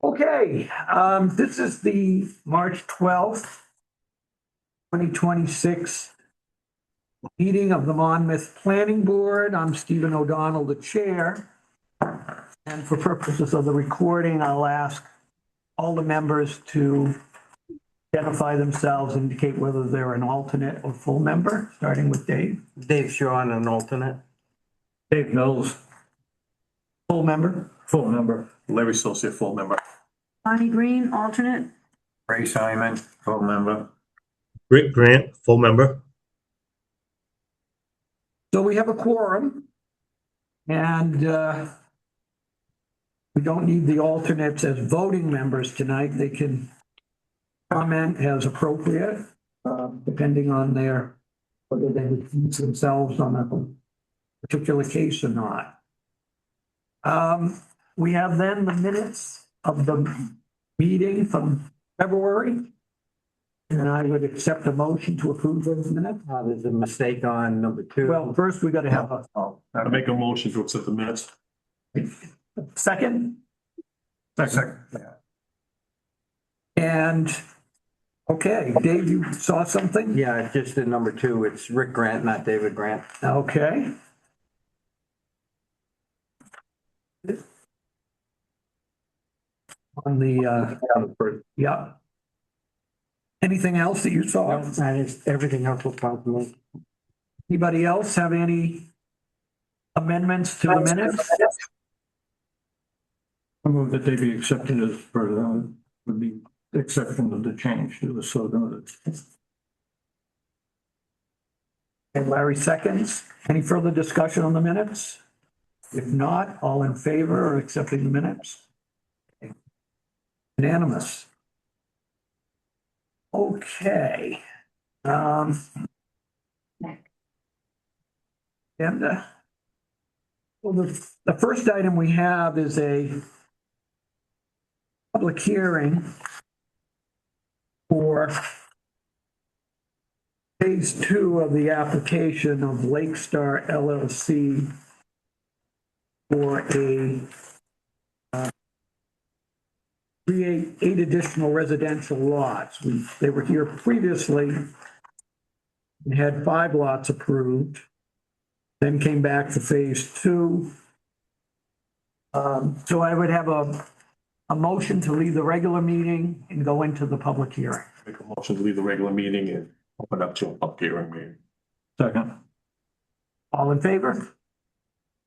Okay, this is the March 12th, 2026 meeting of the Monmouth Planning Board. I'm Stephen O'Donnell, the chair. And for purposes of the recording, I'll ask all the members to identify themselves, indicate whether they're an alternate or full member, starting with Dave. Dave Shawn, an alternate. Dave Mills, Full member? full member. Larry Socia, full member. Bonnie Green, alternate. Ray Simon, full member. Rick Grant, full member. So we have a quorum. And we don't need the alternates as voting members tonight. They can comment as appropriate, depending on whether they would use themselves on a particular case or not. We have then the minutes of the meeting from February. And I would accept a motion to approve those minutes. There's a mistake on number 2. Well, first we got to have I make a motion to accept the minutes. a second. Second. And, okay, Dave, you saw something? Yeah, just in number 2, it's Rick Grant, not David Grant. Okay. On the, yeah. Anything else that you saw? That is, everything else will come to me. Anybody else have any amendments to the minutes? I move that they be accepted as per with the exception of the change to the so noted. And Larry seconds. Any further discussion on the minutes? If not, all in favor of accepting the minutes? Unanimous. Okay. And well, the first item we have is a public hearing for phase 2 of the application of Lakestar LLC for create 8 additional residential lots. They were here previously and had 5 lots approved, then came back for phase 2. So I would have a motion to leave the regular meeting and go into the public hearing. Make a motion to leave the regular meeting and open up to a public hearing meeting. Second. All in favor?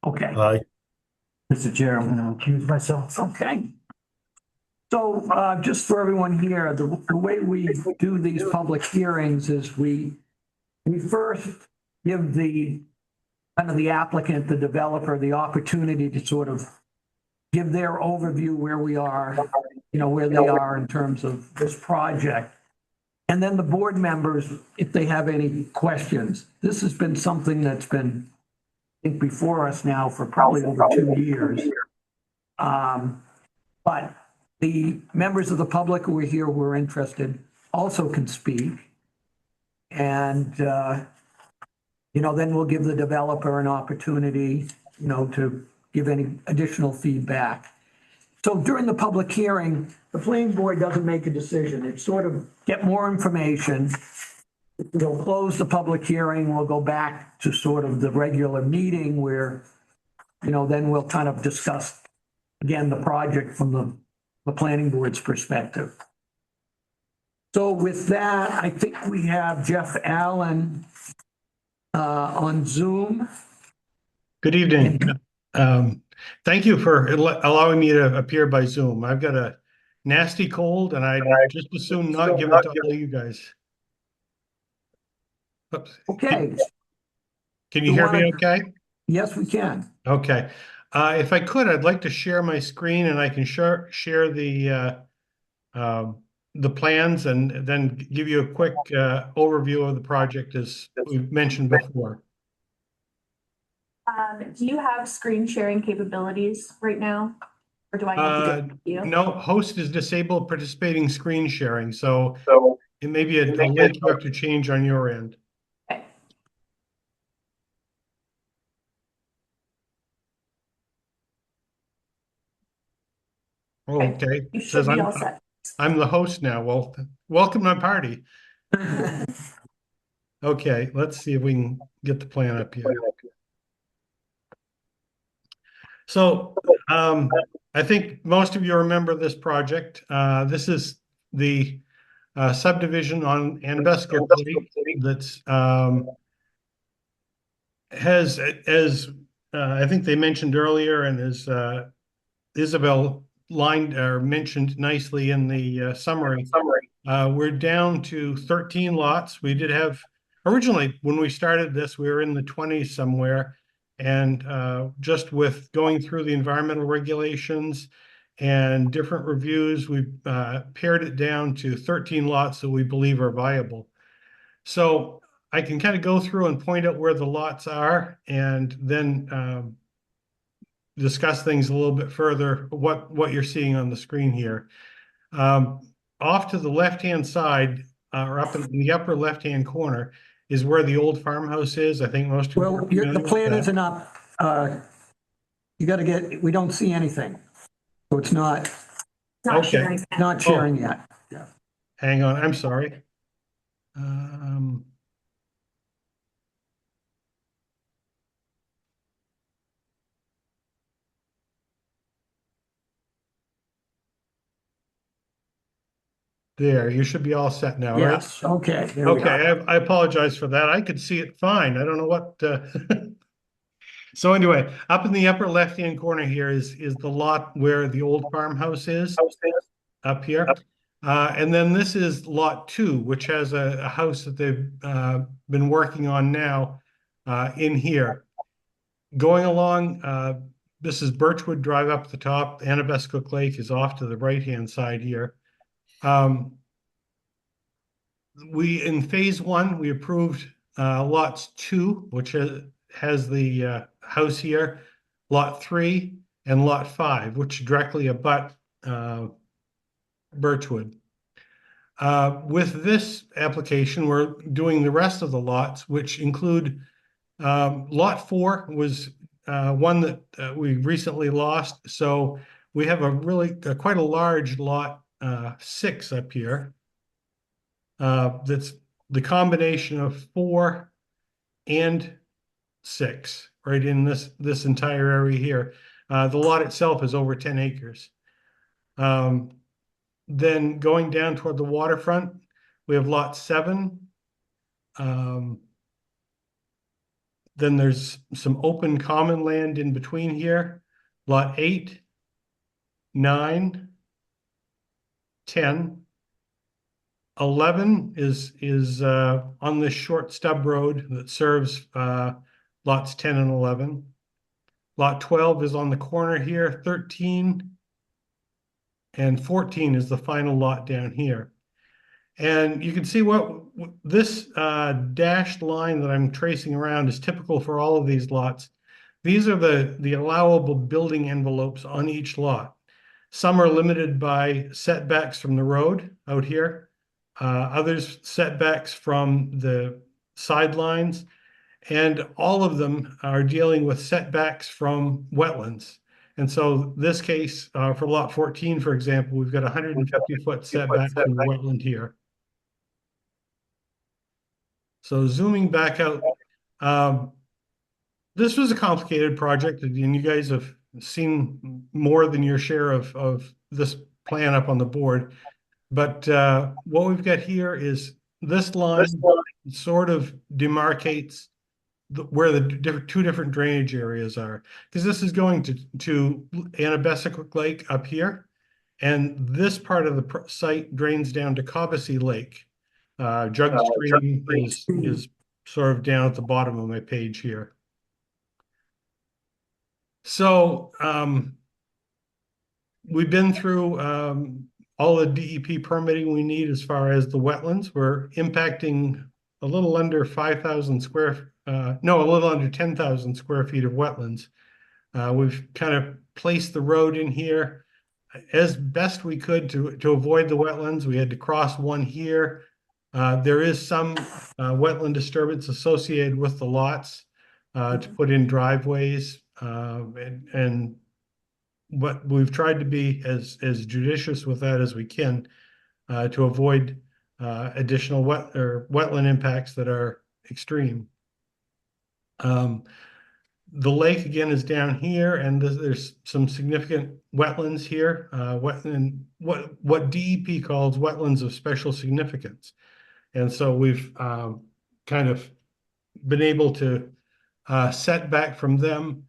Okay. Aye. Mr. Chair, I'm going to accuse myself. Okay. So just for everyone here, the way we do these public hearings is we first give the applicant, the developer, the opportunity to sort of give their overview where we are, where they are in terms of this project. And then the board members, if they have any questions. This has been something that's been, I think, before us now for probably over 2 years. But the members of the public who are here who are interested also can speak. And, then we'll give the developer an opportunity, to give any additional feedback. So during the public hearing, the planning board doesn't make a decision. It's sort of get more information. We'll close the public hearing. We'll go back to sort of the regular meeting where, then we'll kind of discuss, again, the project from the planning board's perspective. So with that, I think we have Jeff Allen on Zoom. Good evening. Thank you for allowing me to appear by Zoom. I've got a nasty cold and I'd just as soon not give it to all you guys. Oops. Okay. Can you hear me okay? Yes, we can. Okay. If I could, I'd like to share my screen and I can share the plans and then give you a quick overview of the project as we've mentioned before. Do you have screen sharing capabilities right now? Or do I need to get you? No, host is disabled participating screen sharing. So it may be a link you have to change on your end. Okay. Okay. You Says should be all set. I'm the host now. Well, welcome to my party. Okay, let's see if we can get the plan up here. So, I think most of you remember this project. This is the subdivision on Anabesco Lake that's has, as I think they mentioned earlier, and as Isabel lined or mentioned nicely in the summary, we're down to 13 lots. We did have originally when we started this, we were in the 20s somewhere, and just with going through the environmental regulations and different reviews, we pared it down to 13 lots that we believe are viable. So I can kind of go through and point out where the lots are, and then discuss things a little bit further, what you're seeing on the screen here. Off to the left-hand side, or up in the upper left-hand corner, is where the old farmhouse is. I think most of you are Well, familiar the with plan that. isn't up. You got to get, we don't see anything. So it's not Not Okay. sharing. sharing yet. Hang on, I'm sorry. There, you should be all set now, right? Yes, okay, there we Okay, are. I apologize for that. I could see it fine. I don't know what. So anyway, up in the upper left-hand corner here is the lot where the old farmhouse is, up here. And then this is lot 2, which has a house that they've been working on now in here. Going along, this is Birchwood Drive up the top. Anabescook Lake is off to the right-hand side here. In phase 1, we approved lots 2, which has the house here, lot 3, and lot 5, which directly abut Birchwood. With this application, we're doing the rest of the lots, which include lot 4 was one that we recently lost. So we have a really quite a large lot 6 up here. That's the combination of 4 and 6, right in this entire area here. The lot itself is over 10 acres. Then going down toward the waterfront, we have lot 7. Then there's some open common land in between here. Lot 8, 9, 10. 11 is on this short stub road that serves lots 10 and 11. Lot 12 is on the corner here. 13 and 14 is the final lot down here. And you can see what this dashed line that I'm tracing around is typical for all of these lots. These are the allowable building envelopes on each lot. Some are limited by setbacks from the road out here. Others setbacks from the sidelines, and all of them are dealing with setbacks from wetlands. And so this case, for lot 14, for example, we've got 150-foot setback from the wetland here. So zooming back out, this was a complicated project, and you guys have seen more than your share of this plan up on the board. But what we've got here is this line sort of demarcates where the two different drainage areas are, because this is going to Anabescook Lake up here, and this part of the site drains down to Cobbessy Lake. Jug Stream is sort of down at the bottom of my page here. So we've been through all the DEP permitting we need as far as the wetlands. We're impacting a little under 5,000 square, a little under 10,000 square feet of wetlands. We've kind of placed the road in here as best we could to avoid the wetlands. We had to cross one here. There is some wetland disturbance associated with the lots to put in driveways and but we've tried to be as judicious with that as we can to avoid additional wetland impacts that are extreme. The lake again is down here, and there's some significant wetlands here. What DEP calls wetlands of special significance, and so we've kind of been able to set back from them.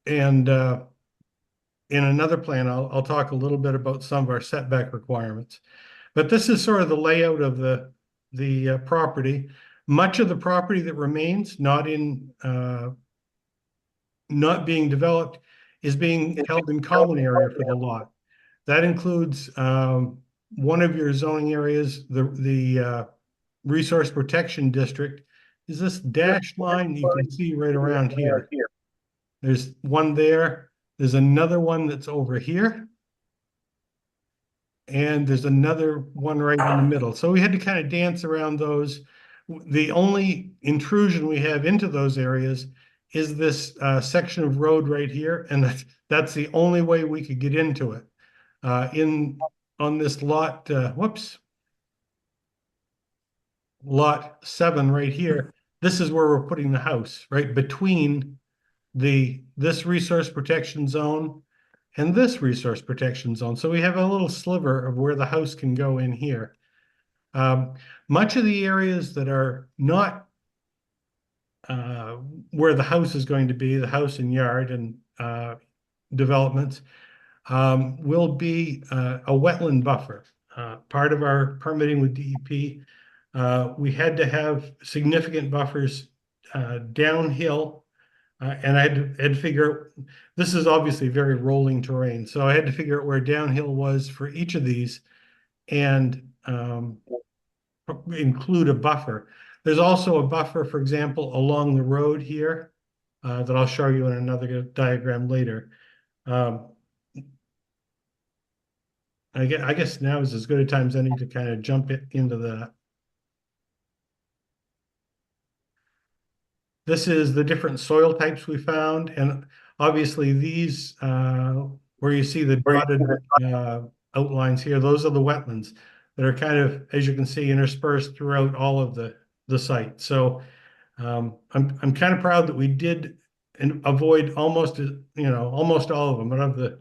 And in another plan, I'll talk a little bit about some of our setback requirements. But this is sort of the layout of the property. Much of the property that remains not being developed is being held in common area for the lot. That includes one of your zoning areas, the Resource Protection District, is this dashed line you can see right around here. There's one there. There's another one that's over here. And there's another one right in the middle. So we had to kind of dance around those. The only intrusion we have into those areas is this section of road right here. And that's the only way we could get into it. On this lot, lot 7 right here, this is where we're putting the house, right between this resource protection zone and this resource protection zone. So we have a little sliver of where the house can go in here. Much of the areas that are not where the house is going to be, the house and yard and developments, will be a wetland buffer. Part of our permitting with DEP, we had to have significant buffers downhill. And I had to figure out, this is obviously very rolling terrain. So I had to figure out where downhill was for each of these and include a buffer. There's also a buffer, for example, along the road here that I'll show you in another diagram later. I guess now is as good a time as any to kind of jump into that. This is the different soil types we found, and obviously these, where you see the dotted outlines here, those are the wetlands that are kind of, as you can see, interspersed throughout all of the site. So I'm kind of proud that we did avoid almost all of them, but of the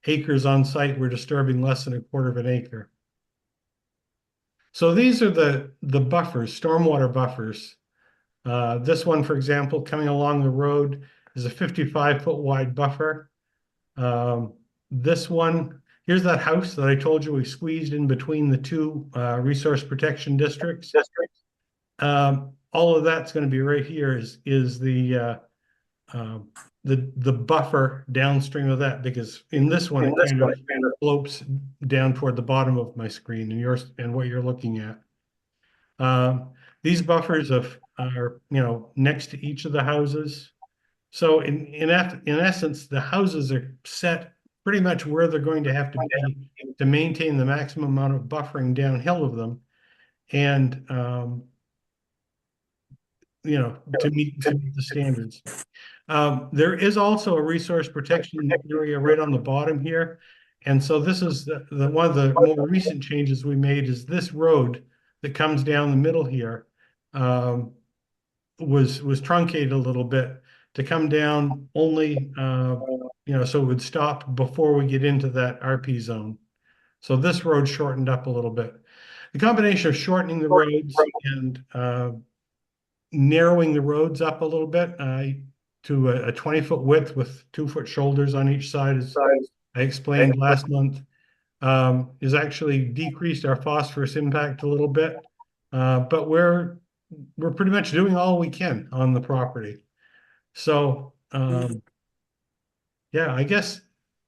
acres on site, we're disturbing less than 1/4 of an acre. So these are the buffers, stormwater buffers. This one, for example, coming along the road is a 55-foot wide buffer. This one, here's that house that I told you we squeezed in between the two resource protection districts. All of that's going to be right here is the buffer downstream of that, because in this one it kind of slopes down toward the bottom of my screen and what you're looking at. These buffers are next to each of the houses. So in essence, the houses are set pretty much where they're going to have to be to maintain the maximum amount of buffering downhill of them, and to meet the standards. There is also a resource protection area right on the bottom here, and so this is one of the more recent changes we made is this road that comes down the middle here. Was truncated a little bit to come down only, so it would stop before we get into that RP zone. So this road shortened up a little bit. The combination of shortening the roads and narrowing the roads up a little bit to a 20-foot width with 2-foot shoulders on each side, as I explained last month, has actually decreased our phosphorus impact a little bit. But we're pretty much doing all we can on the property. So, yeah, I guess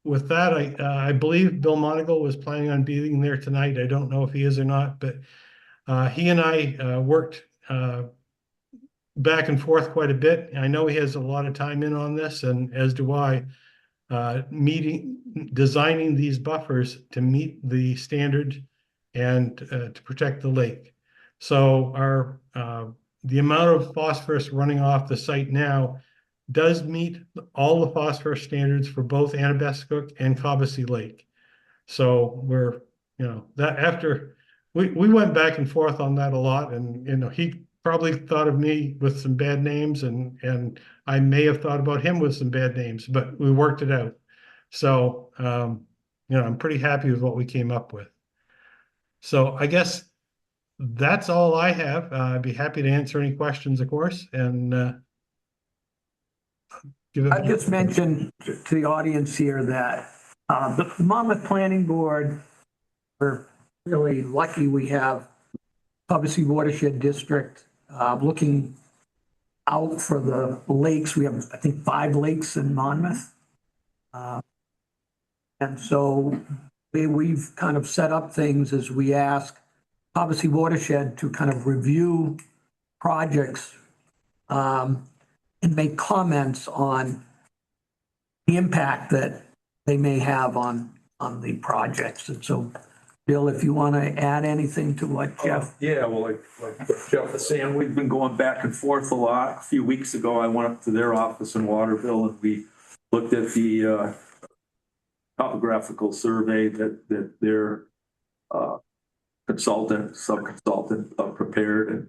with that, I believe Bill Monagle was planning on being there tonight. I don't know if he is or not, but he and I worked back and forth quite a bit. I know he has a lot of time in on this, and as do I, designing these buffers to meet the standard and to protect the lake. So the amount of phosphorus running off the site now does meet all the phosphorus standards for both Anabescook and Cobussy Lake. So we're, that after, we went back and forth on that a lot, and, he probably thought of me with some bad names, and I may have thought about him with some bad names, but we worked it out. So, I'm pretty happy with what we came up with. So I guess that's all I have. I'd be happy to answer any questions, of course, and give it. I just mentioned to the audience here that the Monmouth Planning Board, we're really lucky we have Cobussy Watershed District looking out for the lakes. We have, I think, 5 lakes in Monmouth. And so we've kind of set up things as we ask Cobussy Watershed to kind of review projects and make comments on the impact that they may have on the projects. And so, Bill, if you want to add anything to what Jeff. Yeah, well, like what Jeff was saying, we've been going back and forth a lot. A few weeks ago, I went up to their office in Waterville and we looked at the topographical survey that their sub-consultant prepared, and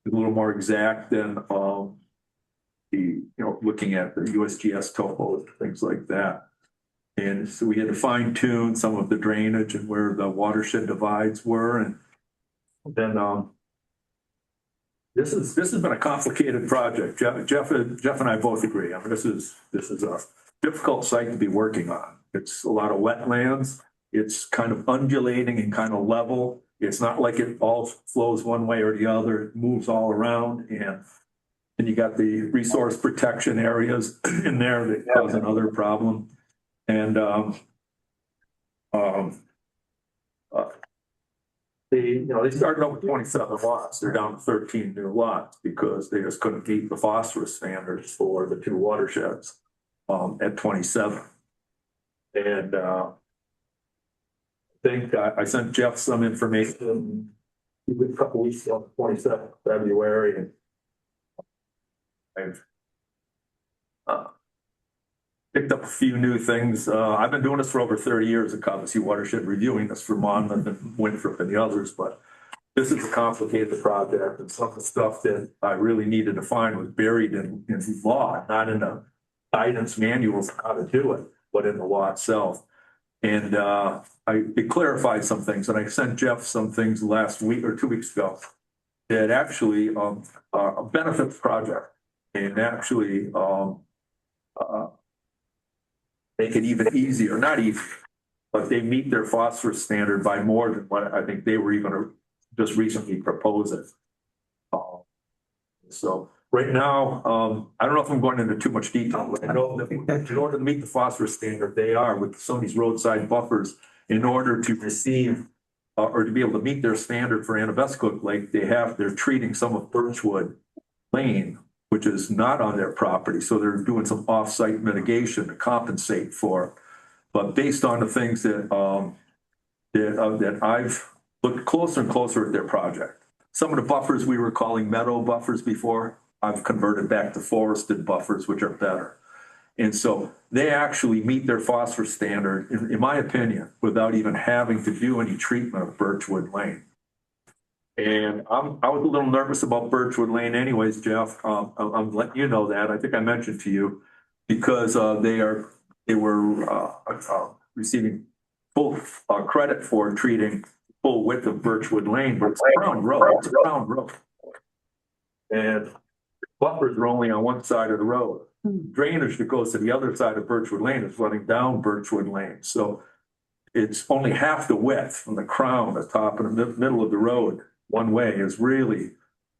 a little more exact than looking at the USGS topos, things like that. And so we had to fine tune some of the drainage and where the watershed divides were. And then this has been a complicated project. Jeff and I both agree. I mean, this is a difficult site to be working on. It's a lot of wetlands. It's kind of undulating and kind of level. It's not like it all flows one way or the other. It moves all around. And you got the resource protection areas in there that cause another problem. And they started out with 27 lots. They're down to 13 new lots because they just couldn't meet the phosphorus standards for the 2 watersheds at 27. And I think I sent Jeff some information a couple weeks ago, 27th of February, and I've picked up a few new things. I've been doing this for over 30 years at Cobussy Watershed, reviewing this for Monmouth and Winthrop and the others, but this is a complicated project, and some of the stuff that I really needed to find was buried in law, not in the guidance manuals on how to do it, but in the law itself. And it clarified some things, and I sent Jeff some things last week or 2 weeks ago that actually benefit the project and actually make it even easier, not easy, but they meet their phosphorus standard by more than what I think they were even just recently proposing. So right now, I don't know if I'm going into too much detail. I know that in order to meet the phosphorus standard, they are with some of these roadside buffers, in order to receive or to be able to meet their standard for Anabescook Lake, they're treating some of Birchwood Lane, which is not on their property. So they're doing some off-site mitigation to compensate for it. But based on the things that I've looked closer and closer at their project, some of the buffers we were calling meadow buffers before, I've converted back to forested buffers, which are better. And so they actually meet their phosphorus standard, in my opinion, without even having to do any treatment of Birchwood Lane. And I was a little nervous about Birchwood Lane anyways, Jeff. I'm letting you know that. I think I mentioned to you, because they were receiving full credit for treating full width of Birchwood Lane, but it's a round road. It's a round road. And buffers are only on one side of the road. Drainage that goes to the other side of Birchwood Lane is running down Birchwood Lane. So it's only half the width from the crown, the top and the middle of the road one way is really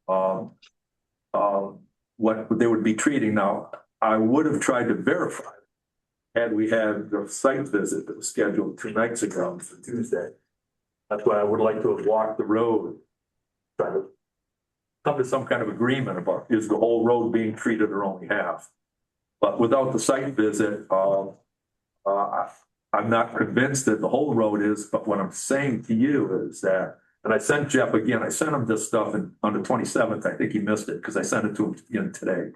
what they would be treating. Now, I would have tried to verify had we had the site visit that was scheduled 2 nights ago for Tuesday. That's why I would like to have walked the road, try to come to some kind of agreement about, is the whole road being treated or only half? But without the site visit, I'm not convinced that the whole road is, but what I'm saying to you is that, and I sent Jeff again, I sent him this stuff on the 27th, I think he missed it because I sent it to him again today.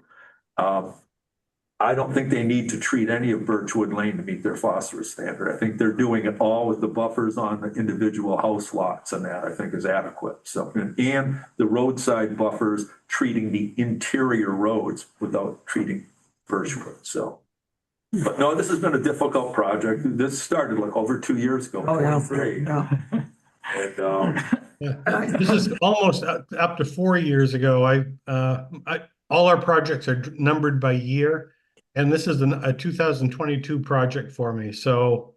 I don't think they need to treat any of Birchwood Lane to meet their phosphorus standard. I think they're doing it all with the buffers on the individual house lots, and that I think is adequate. So, and the roadside buffers treating the interior roads without treating Birchwood, so. But no, this has been a difficult project. This started like over 2 years ago. Oh, yeah. 23. Yeah. And, Yeah. This is almost up to 4 years ago. All our projects are numbered by year, and this is a 2022 project for me. So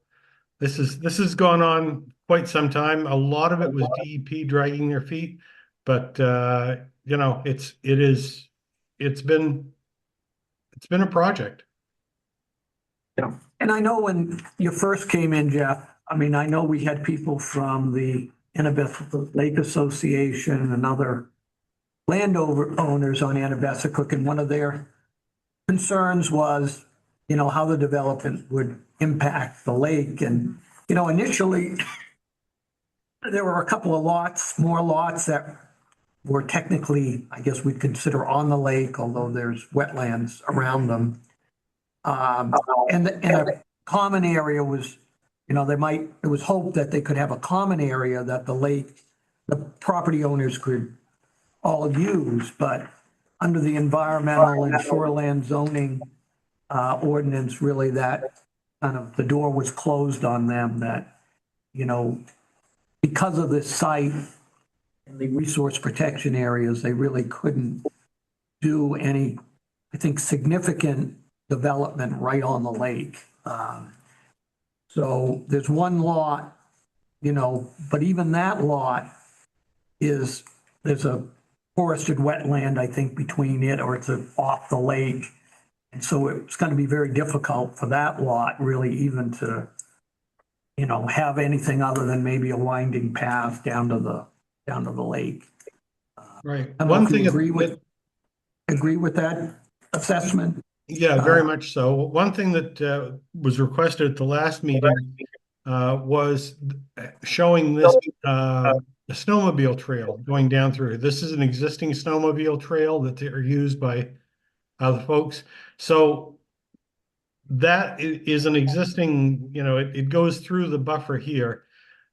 this has gone on quite some time. A lot of it was DEP dragging their feet, but you know, it's been a project. And I know when you first came in, Jeff, I mean, I know we had people from the Anabesic Lake Association and other owners on Anabesic, and one of their concerns was, you know, how the development would impact the lake. And, you know, initially, there were a couple of more lots that were technically, I guess we'd consider on the lake, although there's wetlands around them. And a common area was, you know, it was hoped that they could have a common area that the property owners could all use, but under the environmental and shoreland zoning ordinance, really that kind of, the door was closed on them that, you know, because of this site and the resource protection areas, they really couldn't do any, I think, significant development right on the lake. So there's one lot, you know, but even that lot there's a forested wetland, I think, between it, or it's off the lake. And so it's going to be very difficult for that lot really even to, you know, have anything other than maybe a winding path down to the lake. Right. I don't know One if you thing agree with that assessment? Yeah, very much so. One thing that was requested at the last meeting was showing this the snowmobile trail going down through. This is an existing snowmobile trail that are used by the folks. So that is an existing, you know, it goes through the buffer here.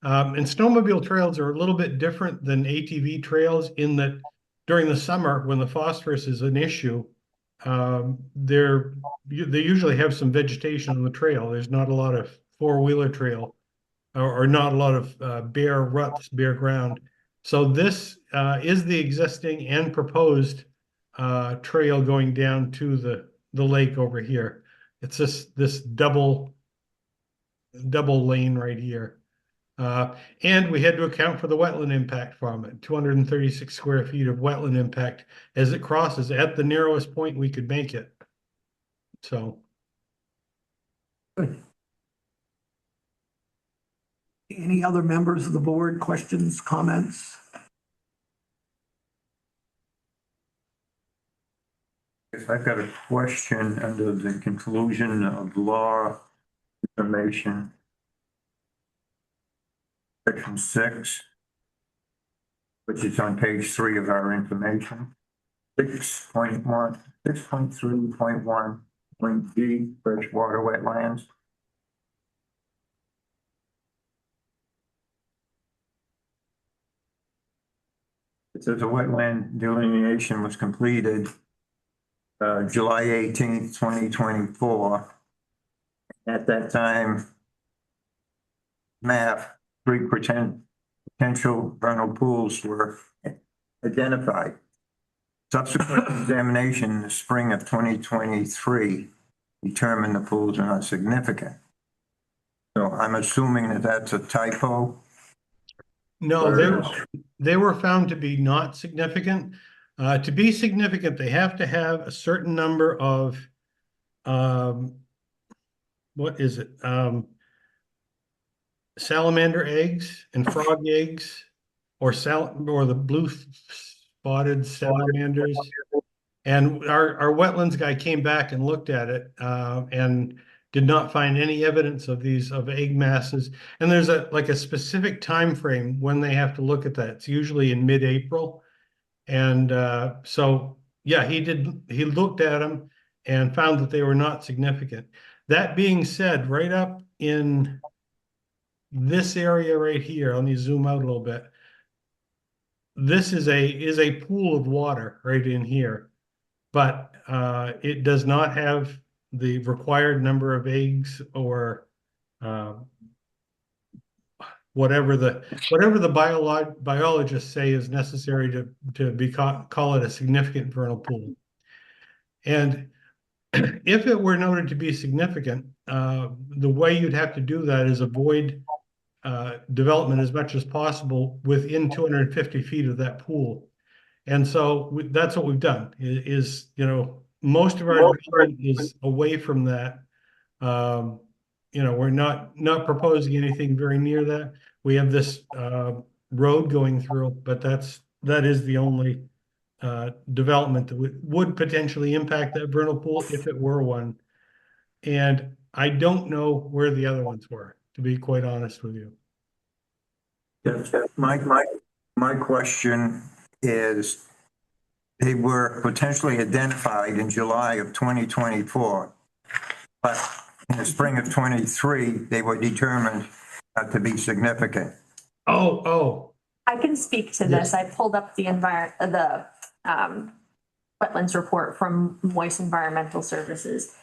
And snowmobile trails are a little bit different than ATV trails in that during the summer when the phosphorus is an issue, they usually have some vegetation on the trail. There's not a lot of four-wheeler trail or not a lot of bare ruts, bare ground. So this is the existing and proposed trail going down to the lake over here. It's this double lane right here. And we had to account for the wetland impact from it, 236 square feet of wetland impact as it crosses at the narrowest point we could make it. So. Any other members of the board, questions, comments? I've got a question under the conclusion of law information. Section 6, which is on page 3 of our information. 6.1, 6.3.1, point D, freshwater wetlands. It says a wetland delineation was completed July 18th, 2024. At that time, map 3 potential vernal pools were identified. Subsequent examination in the spring of 2023 determined the pools are not significant. So I'm assuming that that's a typo. No, they were found to be not significant. To be significant, they have to have a certain number of, what is it? Salamander eggs and frog eggs, or the blue spotted salamanders. And our wetlands guy came back and looked at it and did not find any evidence of egg masses. And there's a specific time frame when they have to look at that. It's usually in mid-April. And so, yeah, he looked at them and found that they were not significant. That being said, right up in this area right here, let me zoom out a little bit. This is a pool of water right in here, but it does not have the required number of eggs or whatever the biologists say is necessary to call it a significant vernal pool. And if it were noted to be significant, the way you'd have to do that is avoid development as much as possible within 250 feet of that pool. And so that's what we've done is, you know, most of our development is away from that. You know, we're not proposing anything very near that. We have this road going through, but that is the only development that would potentially impact that vernal pool if it were one. And I don't know where the other ones were, to be quite honest with you. Yes, my question is, they were potentially identified in July of 2024, but in the spring of 23, they were determined not to be significant. Oh, I can speak to this. I pulled up the wetlands report from Moist Environmental Services.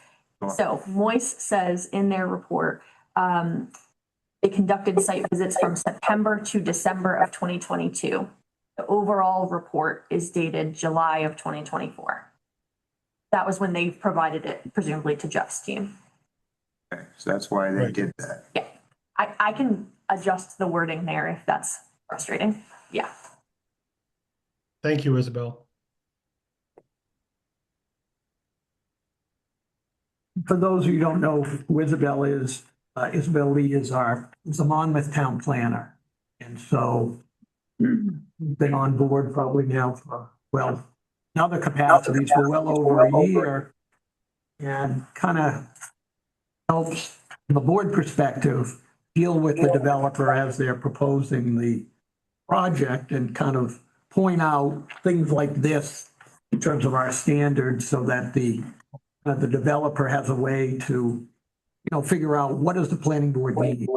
So Moist says in their report, they conducted site visits from September to December of 2022. The overall report is dated July of 2024. That was when they provided it, presumably to Jeff's team. Okay, so that's why they Right. did that. Yeah, I can adjust the wording there if that's frustrating. Yeah. thank you, Isabel. For those who don't know who Isabel is, Isabel Lee is the Monmouth town planner. And so we've been on board probably now for, well, in other capacities for well over a year. And kind of helps from the board perspective deal with the developer as they're proposing the project and kind of point out things like this in terms of our standards so that the developer has a way to, you know, figure out what does the planning board need.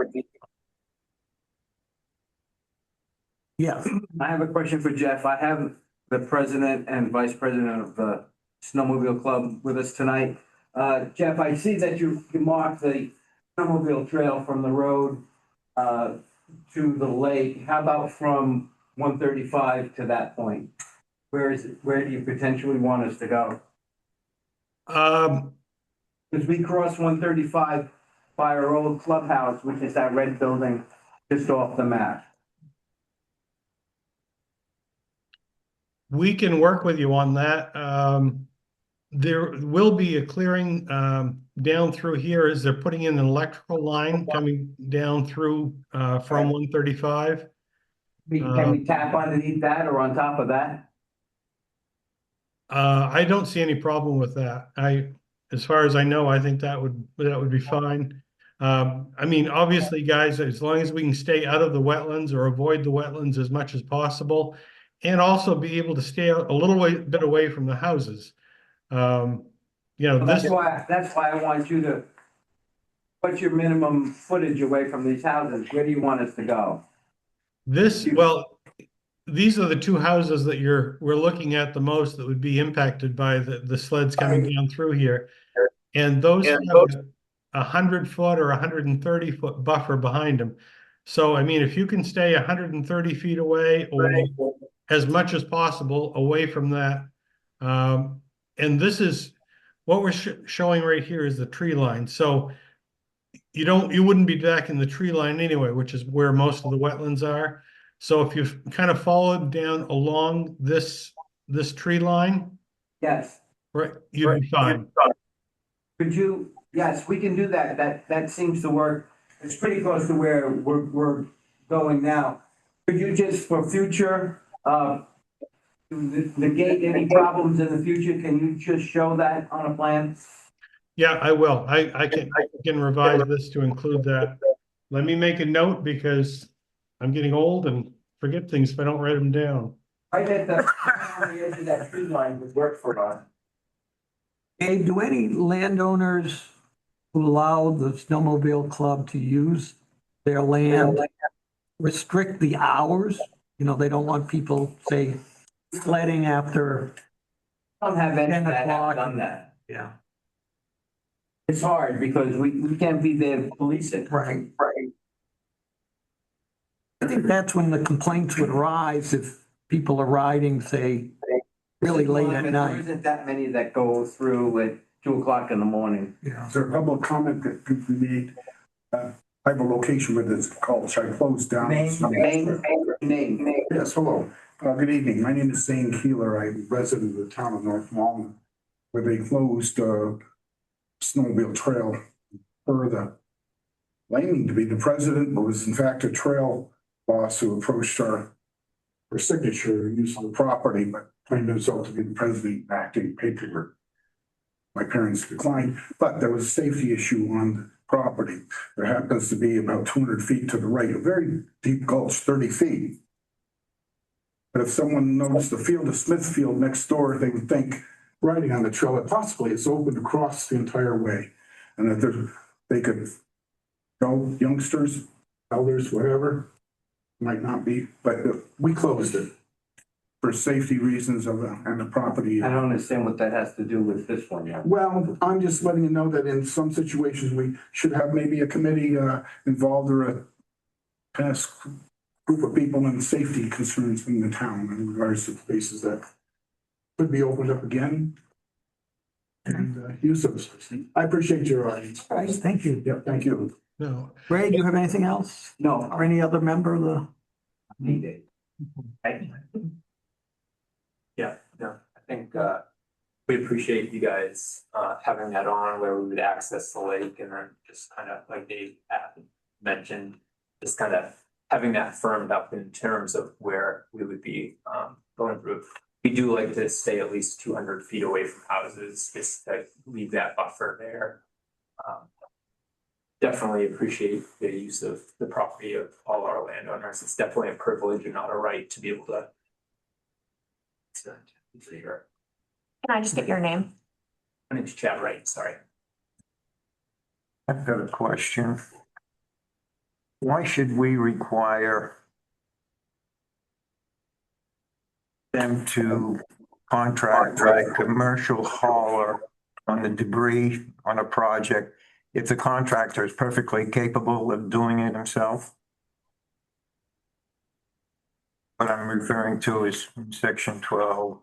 Yes, I have a question for Jeff. I have the president and vice president of the snowmobile club with us tonight. Jeff, I see that you marked the snowmobile trail from the road to the lake. How about from 135 to that point? Where do you potentially want us to go? Because we crossed 135 by our old clubhouse, which is that red building just off the map. We can work with you on that. There will be a clearing down through here as they're putting in an electrical line coming down through from 135. Can we tap underneath that or on top of that? I don't see any problem with that. As far as I know, I think that would be fine. I mean, obviously, guys, as long as we can stay out of the wetlands or avoid the wetlands as much as possible, and also be able to stay a little bit away from the houses. You know, Well, that's why I want you to, what's your minimum footage away from these houses? Where do you want us to go? Well, these are the two houses that we're looking at the most that would be impacted by the sleds coming down through here. And those have a 100-foot or 130-foot buffer behind them. So, I mean, if you can stay 130 feet away or as much as possible away from that. And this is what we're showing right here is the tree line. So you wouldn't be back in the tree line anyway, which is where most of the wetlands are. So if you kind of followed down along this tree line, Yes. right, you'd be fine. Could you, yes, we can do that. That seems to work. It's pretty close to where we're going now. Could you just, for future, negate any problems in the future? Can you just show that on a plan? Yeah, I will. I can revise this to include that. Let me make a note because I'm getting old and forget things if I don't write them down. Right at the edge of that tree line would work for us. Dave, do any landowners who allow the snowmobile club to use their land restrict the hours? You know, they don't want people, say, sledding after, I don't have any 10 that o'clock. have done that. yeah, It's hard because we can't be there to police it. right. I think that's when the complaints would rise if people are riding, say, really late at There night. isn't that many that go through at 2 o'clock in the morning. Yeah. Is there a public comment that could be made? I have a location where it's called, should I close down? Name. Yes, hello. Good evening. My name is Zane Keeler. I'm a resident of the town of North Malden, where they closed snowmobile trail further. Claiming to be the president, but was in fact a trail boss who approached her for signature and use of the property, but claimed himself to be the president acting paperwork. My parents declined, but there was a safety issue on the property. There happens to be about 200 feet to the right, a very deep gulch, 30 feet. But if someone knows the field of Smithfield next door, they would think riding on the trail, that possibly it's open across the entire way. And that they could go, youngsters, elders, whatever, might not be, but we closed it for safety reasons and the property. I don't understand what that has to do with this one, yeah. Well, I'm just letting you know that in some situations, we should have maybe a committee involved or a task group of people in safety concerns in the town in regards to places that could be opened up again and use those. I appreciate your audience. All right, thank you. Yep, thank you. No, Ray, do you have anything else? No, Or any other member of the? need it. Yeah, no, I think we appreciate you guys having that on where we would access the lake and then just kind of like Dave mentioned, just kind of having that firmed up in terms of where we would be going through. We do like to stay at least 200 feet away from houses, just to leave that buffer there. Definitely appreciate the use of the property of all our landowners. It's definitely a privilege and not a right to be able to. Can I just get your name? My name's Chad Wright, sorry. I've got a question. Why should we require them to contract with a commercial hauler on the debris on a project if the contractor is perfectly capable of doing it himself? What I'm referring to is section 12,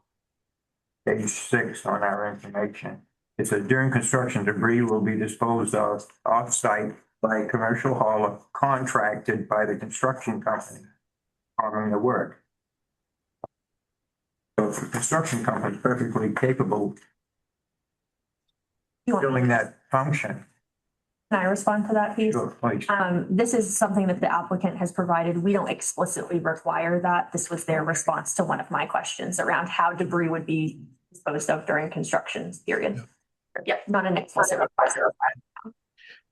page 6 on our information. It says during construction, debris will be disposed of off-site by a commercial hauler contracted by the construction company performing the work. So if the construction company is perfectly capable You of want- doing that function, Can I respond to that, please? sure, please. This is something that the applicant has provided. We don't explicitly require that. This was their response to one of my questions around how debris would be disposed of during construction period. Yep, not an explicit request.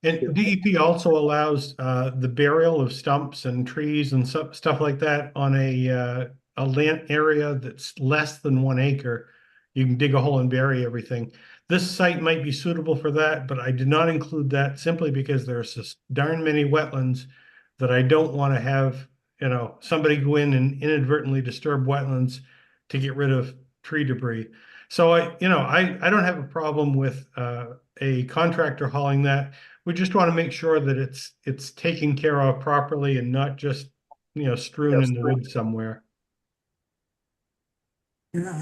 and DEP also allows the burial of stumps and trees and stuff like that on a land area that's less than 1 acre. You can dig a hole and bury everything. This site might be suitable for that, but I did not include that simply because there's just darn many wetlands that I don't want to have, somebody go in and inadvertently disturb wetlands to get rid of tree debris. So I don't have a problem with a contractor hauling that. We just want to make sure that it's taken care of properly and not just, strewn in the woods somewhere. Yeah.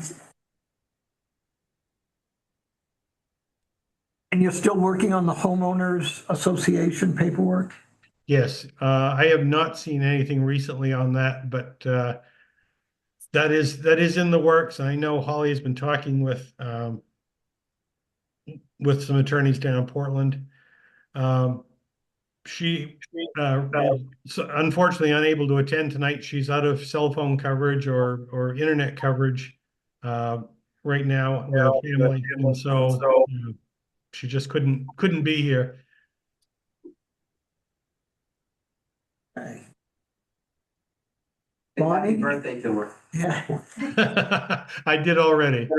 And you're still working on the homeowners association paperwork? Yes, I have not seen anything recently on that, but that is in the works. I know Holly has been talking with some attorneys down in Portland. She is unfortunately unable to attend tonight. She's out of cell phone coverage or internet coverage right now with family, and so she just couldn't be here. Okay. Happy Bonnie? birthday to her. Yeah. I did already.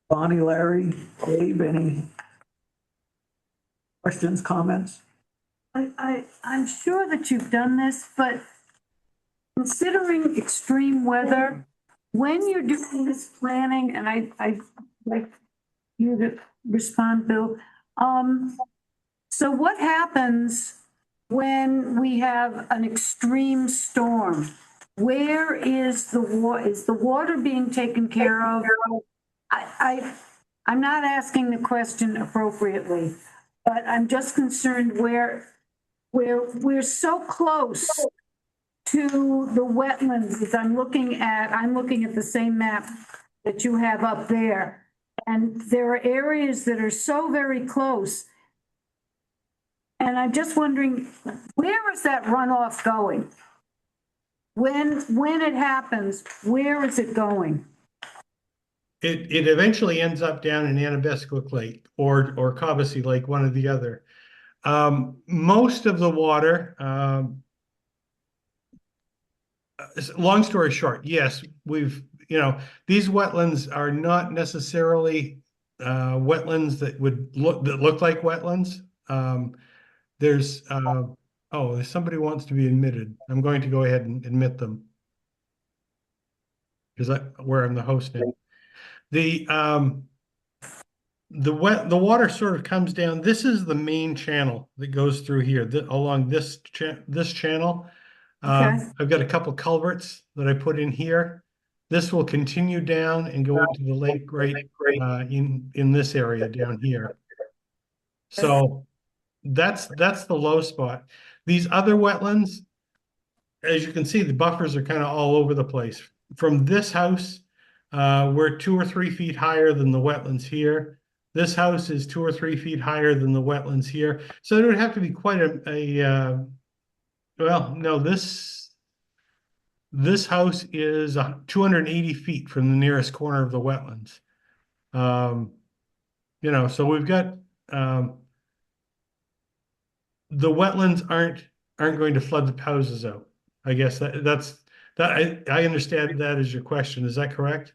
Bonnie, Larry, Dave, any questions, comments? I'm sure that you've done this, but considering extreme weather, when you're doing this planning, and I like you to respond, Bill. So what happens when we have an extreme storm? Where is is the water being taken care of? I'm not asking the question appropriately, but I'm just concerned where we're so close to the wetlands. As I'm looking at the same map that you have up there. And there are areas that are so very close. And I'm just wondering, where is that runoff going? When it happens, where is it going? It eventually ends up down in Annabescook Lake or Cobussy Lake, one or the other. Most of the water, long story short, yes, these wetlands are not necessarily wetlands that look like wetlands. There's somebody wants to be admitted. I'm going to go ahead and admit them because where I'm the host now. The water sort of comes down. This is the main channel that goes through here along this channel. Okay. I've got a couple culverts that I put in here. This will continue down and go into the lake right in this area down here. So that's the low spot. These other wetlands, as you can see, the buffers are kind of all over the place. From this house, we're 2 or 3 feet higher than the wetlands here. This house is 2 or 3 feet higher than the wetlands here. So there would have to be quite this house is 280 feet from the nearest corner of the wetlands. So we've got the wetlands aren't going to flood the houses out. I guess that's I understand that as your question. Is that correct?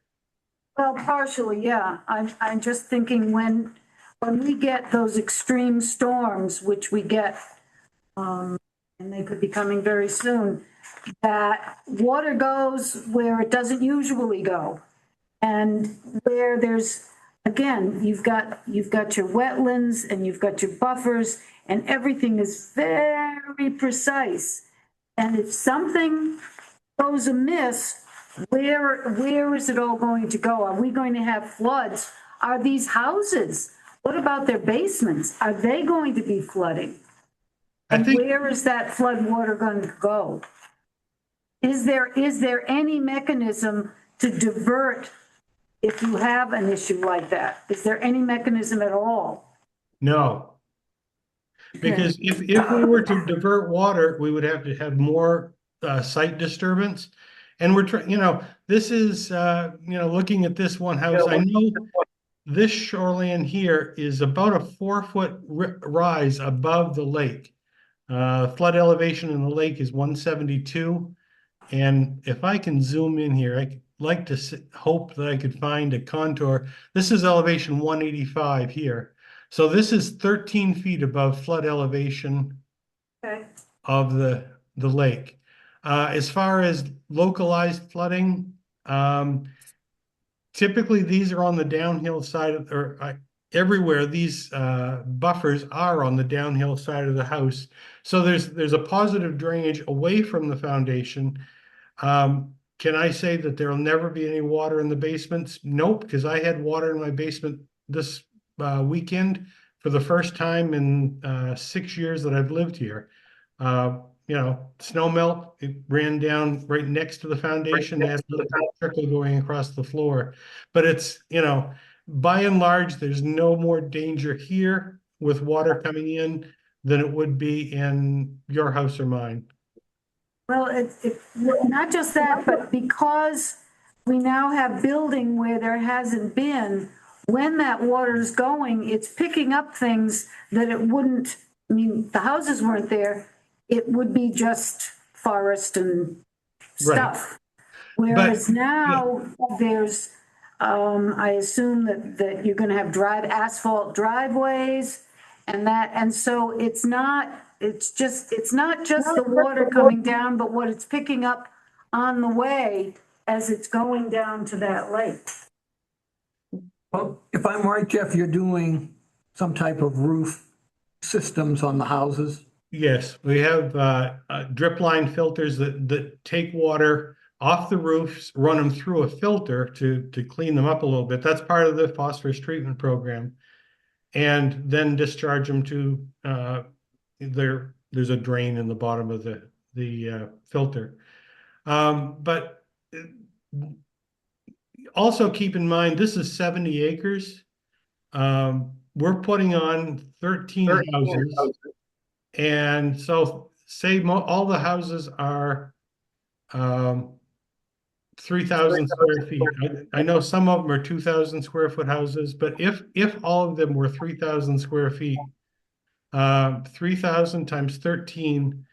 Well, partially, yeah. I'm just thinking when we get those extreme storms, which we get, and they could be coming very soon, that water goes where it doesn't usually go. And where there's, again, you've got your wetlands and you've got your buffers and everything is very precise. And if something goes amiss, where is it all going to go? Are we going to have floods? Are these houses, what about their basements? Are they going to be flooding? And where is that flood water going to go? Is there any mechanism to divert if you have an issue like that? Is there any mechanism at all? No. Because if we were to divert water, we would have to have more site disturbance. And we're trying, this is, looking at this one house, I know this shoreline here is about a 4-foot rise above the lake. Flood elevation in the lake is 172. And if I can zoom in here, I'd like to hope that I could find a contour. This is elevation 185 here. So this is 13 feet above flood elevation of the lake. As far as localized flooding, typically these are on the downhill side everywhere these buffers are on the downhill side of the house. So there's a positive drainage away from the foundation. Can I say that there'll never be any water in the basements? Nope, because I had water in my basement this weekend for the first time in 6 years that I've lived here. Snow melt, it ran down right next to the foundation. They had a little trickle going across the floor. But it's, by and large, there's no more danger here with water coming in than it would be in your house or mine. Well, it's not just that, but because we now have building where there hasn't been, when that water is going, it's picking up things that it wouldn't, the houses weren't there, it would be just forest and stuff. Right. Whereas now there's I assume that you're gonna have asphalt driveways and that, and so it's not just the water coming down, but what it's picking up on the way as it's going down to that lake. Well, if I'm right, Jeff, you're doing some type of roof systems on the houses? Yes, we have drip line filters that take water off the roofs, run them through a filter to clean them up a little bit. That's part of the phosphorus treatment program. And then discharge them to there's a drain in the bottom of the filter. But also keep in mind, this is 70 acres. We're putting on 13 houses. And so say all the houses are 3,000 square feet. I know some of them are 2,000 square foot houses, but if all of them were 3,000 square feet, 3,000 times 13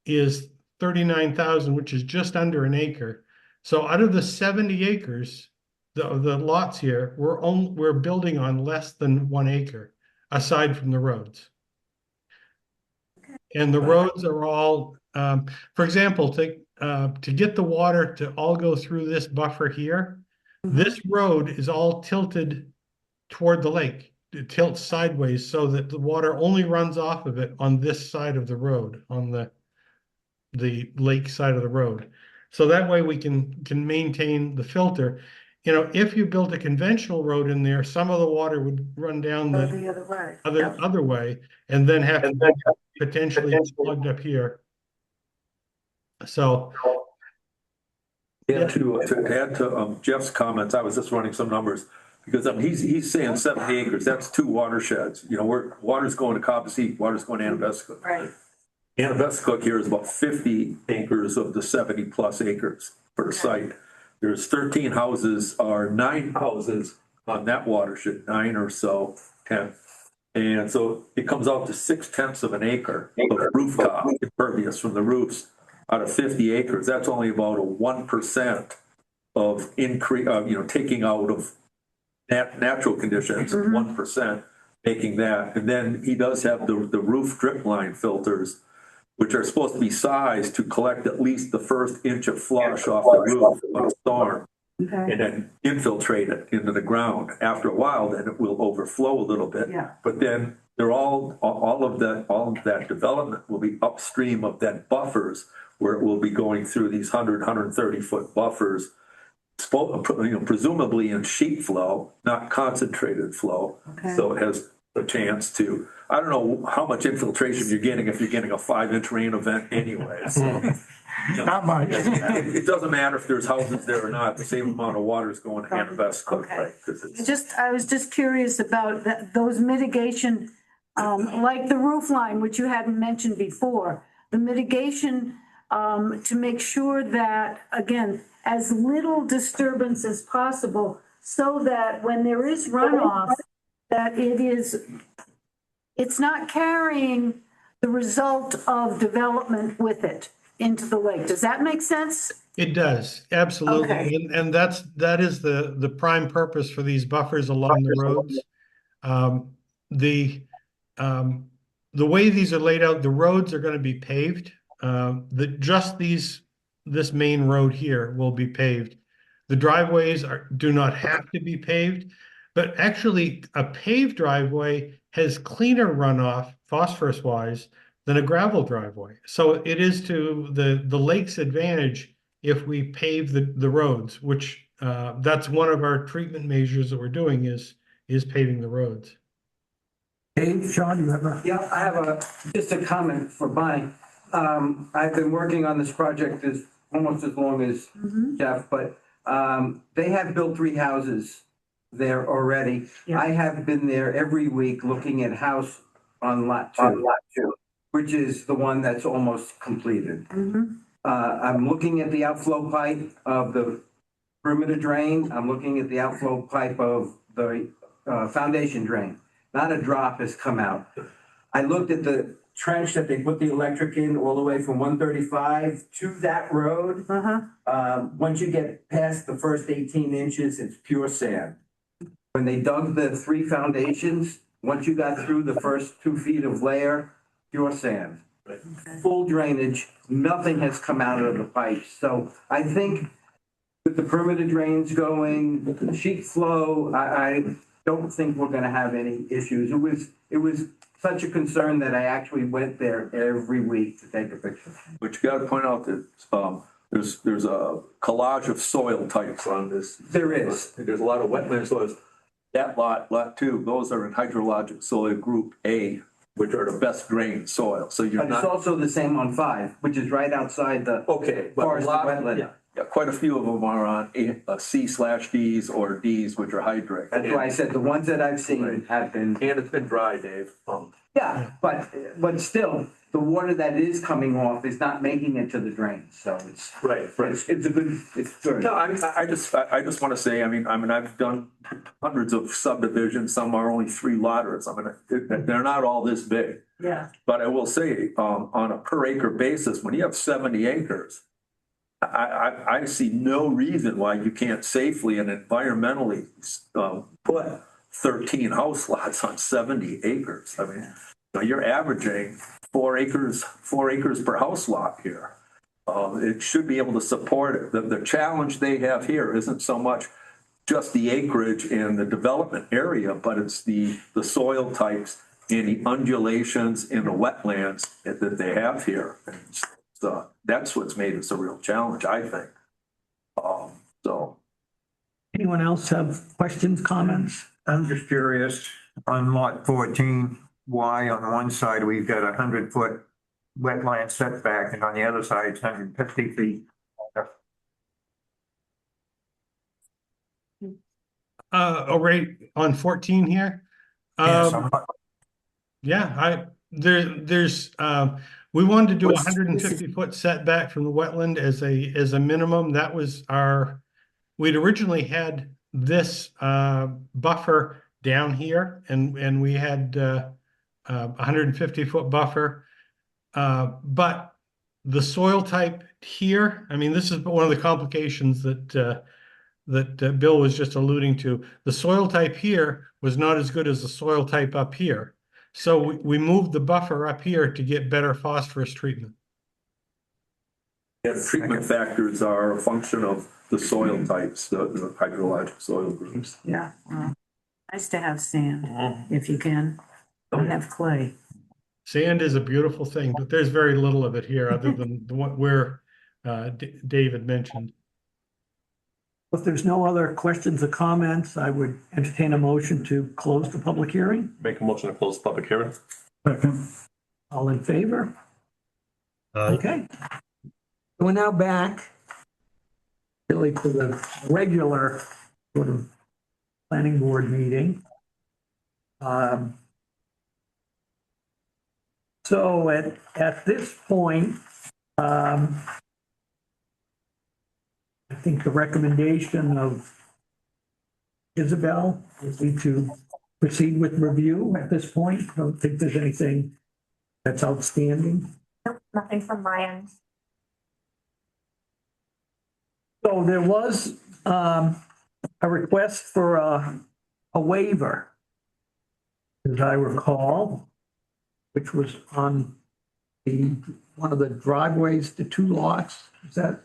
is 39,000, which is just under an acre. So out of the 70 acres, the lots here, we're building on less than 1 acre, aside from the roads. And the roads are all, for example, to get the water to all go through this buffer here, this road is all tilted toward the lake. It tilts sideways so that the water only runs off of it on this side of the road, on the lake side of the road. So that way we can maintain the filter. You know, if you built a conventional road in there, some of the water would run down Go the the other way. other way, and then have to be potentially plugged up here. So And to add to Jeff's comments, I was just running some numbers, because he's saying 70 acres, that's 2 watersheds. You know, water's going to Cobbossee, water's going to Anabescook. Right. Anabescook here is about 50 acres of the 70 plus acres for the site. There's 13 houses, or 9 houses on that watershed, 9 or so, 10. And so it comes out to 6/10 of an acre of rooftop impervious from the roofs out of 50 acres. That's only about a 1% of increase, taking out of natural conditions, 1%, making that. And then he does have the roof drip line filters, which are supposed to be sized to collect at least the first inch of flush off the roof on a storm, and then infiltrate it into the ground. After a while, then it will overflow a little bit. Yeah. But then they're all of that development will be upstream of that buffers, where it will be going through these 130 foot buffers, presumably in sheet flow, not concentrated flow. Okay. So it has a chance to, I don't know how much infiltration you're getting if you're getting a 5-inch rain event anyway. So, Not much. it doesn't matter if there's houses there or not, the same amount of water is going to Anabescook, Okay. right? 'Cause it's- I was just curious about those mitigation, like the roof line, which you hadn't mentioned before, the mitigation to make sure that, again, as little disturbance as possible, so that when there is runoff, that it's not carrying the result of development with it into the lake. Does that make sense? it does, absolutely. Okay. And that is the prime purpose for these buffers along the roads. The way these are laid out, the roads are going to be paved. This main road here will be paved. The driveways do not have to be paved, but actually a paved driveway has cleaner runoff phosphorus wise than a gravel driveway. So it is to the lake's advantage if we pave the roads, which that's one of our treatment measures that we're doing is paving the roads. Dave, Sean, you have a? Yeah, I have just a comment for Bonnie. I've been working on this project almost as long as Jeff, but they have built 3 houses there already. Yeah. I have been there every week looking at house on lot 2, which is the one that's almost completed. I'm looking at the outflow pipe of the perimeter drain. I'm looking at the outflow pipe of the foundation drain. Not a drop has come out. I looked at the trench that they put the electric in all the way from 135 to that road. Once you get past the first 18 inches, it's pure sand. When they dug the 3 foundations, once you got through the first 2 feet of layer, pure sand. Full drainage, nothing has come out of the pipes. So I think with the permitted drains going, with the sheet flow, I don't think we're gonna have any issues. It was such a concern that I actually went there every week to take a picture. But you gotta point out that, there's a collage of soil types on this. There is. There's a lot of wetland soils. That lot 2, those are in hydrologic soil group A, which are the best drained soil, so you're But it's not. also the same on 5, which is right outside the Okay, but a forest lot, wetland. yeah, quite a few of them are on C/Ds or Ds, which are hydric. That's why I said the ones that I've seen Right. have been, And it's been dry, Dave. yeah, but still, the water that is coming off is not making it to the drain, so it's a good, it's good. No, I just want to say, I mean, I've done hundreds of subdivisions. Some are only 3 lotters. I mean, they're not all this big. Yeah. But I will say, on a per acre basis, when you have 70 acres, I see no reason why you can't safely and environmentally put 13 house lots on 70 acres. I mean, you know, you're averaging 4 acres per house lot here. It should be able to support it. The challenge they have here isn't so much just the acreage and the development area, but it's the soil types and the undulations and the wetlands that they have here. And so that's what's made this a real challenge, I think. So. Anyone else have questions, comments? I'm just curious, on lot 14, why on one side we've got 100-foot wetland setback and on the other side it's 150 feet? Right on 14 here. Yes, I'm not- Yeah, there's, we wanted to do a 150-foot setback from the wetland as a minimum. That was we'd originally had this, buffer down here and we had, 150-foot buffer. But the soil type here, I mean, this is one of the complications that Bill was just alluding to. The soil type here was not as good as the soil type up here. So we moved the buffer up here to get better phosphorus treatment. And treatment factors are a function of the soil types, the hydrologic soil groups. Yeah. Nice to have sand, if you can. Don't have clay. Sand is a beautiful thing, but there's very little of it here other than what David mentioned. If there's no other questions or comments, I would entertain a motion to close the public hearing. Make a motion to close the public hearing. All in favor? Okay. We're now back really to the regular sort of planning board meeting. So at this point, I think the recommendation of Isabel would be to proceed with review at this point. I don't think there's anything that's outstanding. Nope, nothing from my end. So there was a request for a waiver, as I recall, which was on one of the driveways to 2 lots. Is that,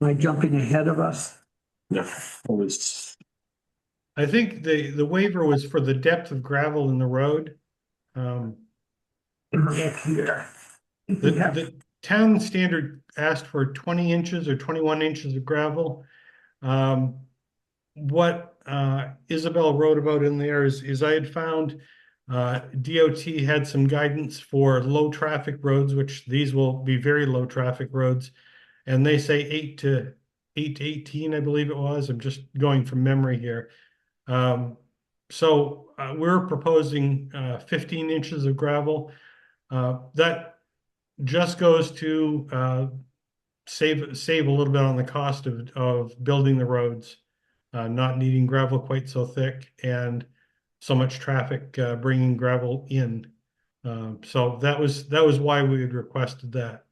am I jumping ahead of us? Yeah, always. I think the waiver was for the depth of gravel in the road. Here. The town standard asked for 20 inches or 21 inches of gravel. What Isabel wrote about in there is I had found DOT had some guidance for low traffic roads, which these will be very low traffic roads. And they say 8 to 18, I believe it was. I'm just going from memory here. So we're proposing 15 inches of gravel. That just goes to save a little bit on the cost of building the roads, not needing gravel quite so thick and so much traffic bringing gravel in. So that was why we had requested that.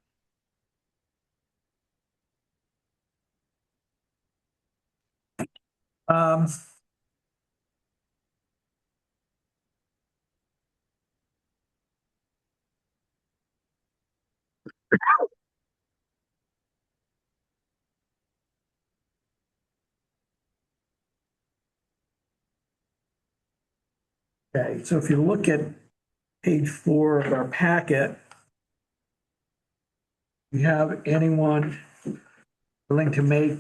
Um, Okay, so if you look at page 4 of our packet, we have anyone willing to make,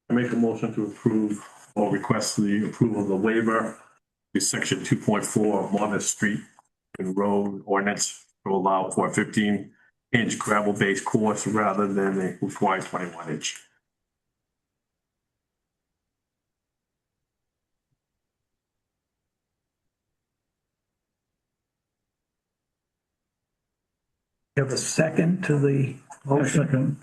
I make a motion to approve or request the approval of the waiver to section 2.4 of Monmouth Street and Road ordinance to allow for a 15-inch gravel-based course rather than the required 21-inch. you have a second to the motion?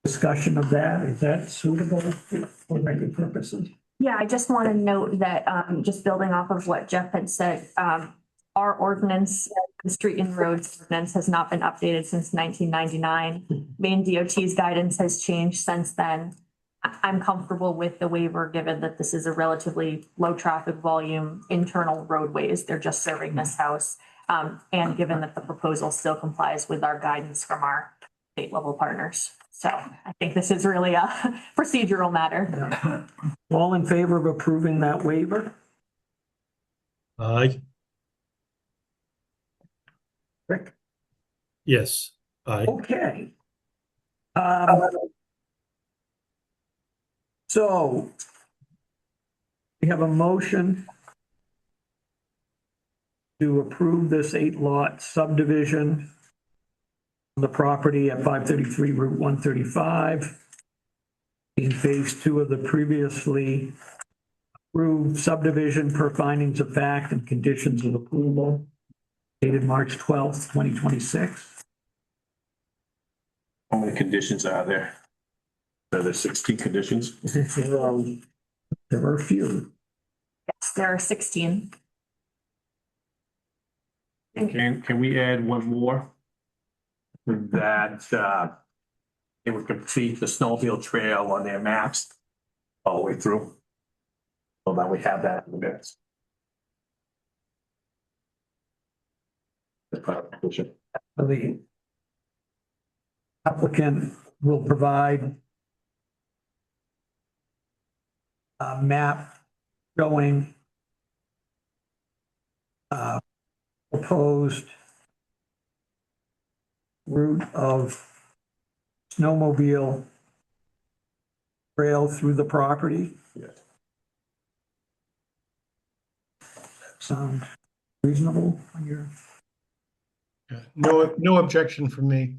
Discussion of that, is that suitable for record purposes? Yeah, I just want to note that, just building off of what Jeff had said, our ordinance, the street and roads ordinance has not been updated since 1999. Maine DOT's guidance has changed since then. I'm comfortable with the waiver, given that this is a relatively low traffic volume internal roadways. They're just serving this house. And given that the proposal still complies with our guidance from our state level partners. So I think this is really a procedural matter. All in favor of approving that waiver? Aye. Rick? Yes. Aye. Okay. So we have a motion to approve this 8-lot subdivision on the property at 533 Route 135 in phase 2 of the previously approved subdivision per findings of fact and conditions of approval dated March 12th, 2026. How many conditions are there? Are there 16 conditions? There are a few. Yes, there are 16. Can we add one more? That it would complete the snowmobile trail on their maps all the way through. So that we have that in the minutes. That's part of the condition. The applicant will provide a map showing proposed route of snowmobile trail through the property. Yes. Sound reasonable on your? No objection from me.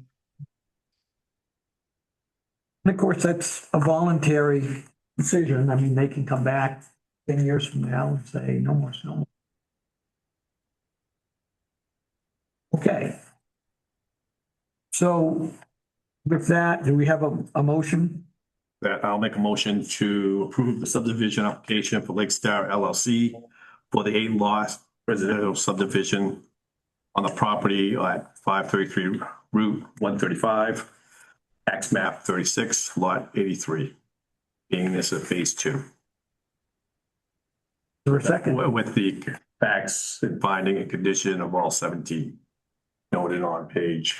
And of course, that's a voluntary decision. I mean, they can come back 10 years from now and say, no more snow. Okay. So with that, do we have a motion? That I'll make a motion to approve the subdivision application for Lake Star LLC for the 8-lot residential subdivision on the property at 533 Route 135, tax map 36, lot 83, being this a phase 2. For a second. With the facts and finding and condition of all 17 noted on pages.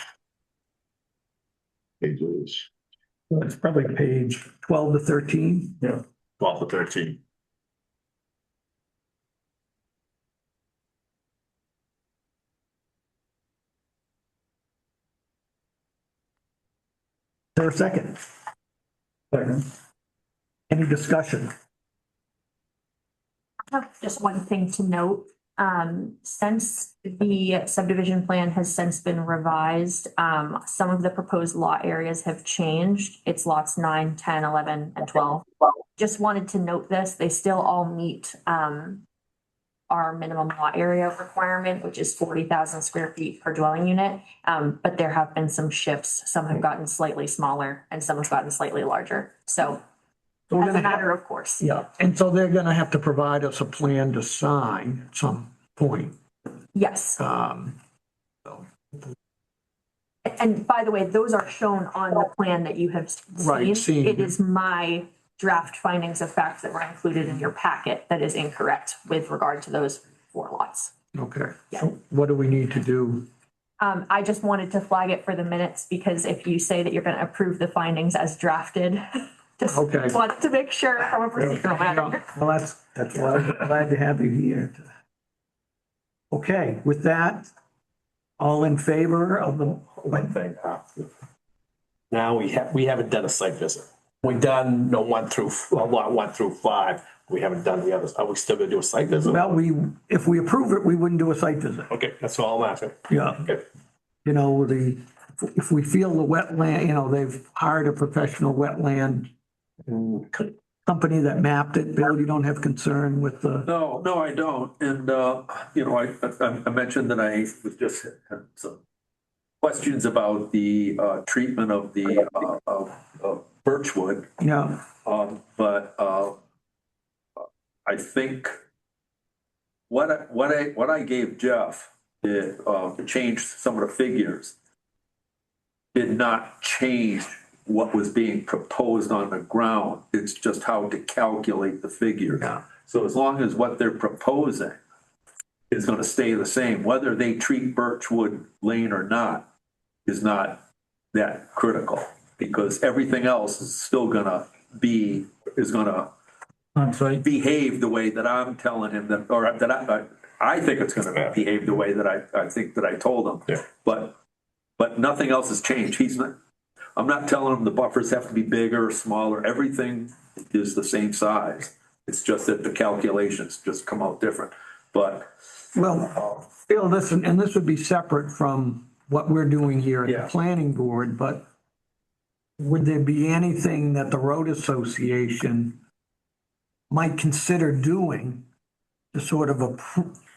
It's probably page 12 to 13. Yeah. 12 to 13. For a second. Second. Any discussion? I have just one thing to note. Since the subdivision plan has since been revised, some of the proposed lot areas have changed. It's lots 9, 10, 11, and 12. Just wanted to note this. They still all meet our minimum lot area requirement, which is 40,000 square feet per dwelling unit. But there have been some shifts. Some have gotten slightly smaller and some have gotten slightly larger. So So we're as a gonna matter of course. Yeah, and so they're gonna have to provide us a plan to sign at some point. Yes. So, And by the way, those are shown on the plan that you have Right, seen. It is my draft findings of fact that were included in your packet that is incorrect with regard to those 4 lots. okay. Yeah. So what do we need to do? I just wanted to flag it for the minutes because if you say that you're gonna approve the findings as drafted, just Okay. wanted to make sure from a procedural matter. Well, that's why I'm glad to have you here. Okay, with that, all in favor of the, One thing. Now we haven't done a site visit. We've done lot 1 through 5. We haven't done the others. Are we still gonna do a site visit? well, if we approve it, we wouldn't do a site visit. Okay, that's all I'm asking. Yeah. Okay. You know, if we feel the wetland, you know, they've hired a professional wetland company that mapped it. Bill, you don't have concern with the, No, I don't. And, I mentioned that I was just had some questions about the treatment of the of birchwood. yeah, But I think what I gave Jeff to change some of the figures did not change what was being proposed on the ground. It's just how to calculate the figures. Yeah. So as long as what they're proposing is going to stay the same, whether they treat Birchwood Lane or not is not that critical, because everything else is still gonna behave the way that I'm telling him that, or that I think it's gonna behave the way that I think that I told him. Yeah. But nothing else has changed. I'm not telling him the buffers have to be bigger or smaller. Everything is the same size. It's just that the calculations just come out different. But well, Bill, this would be separate from what we're doing here at Yeah. the planning board, but would there be anything that the road association might consider doing to sort of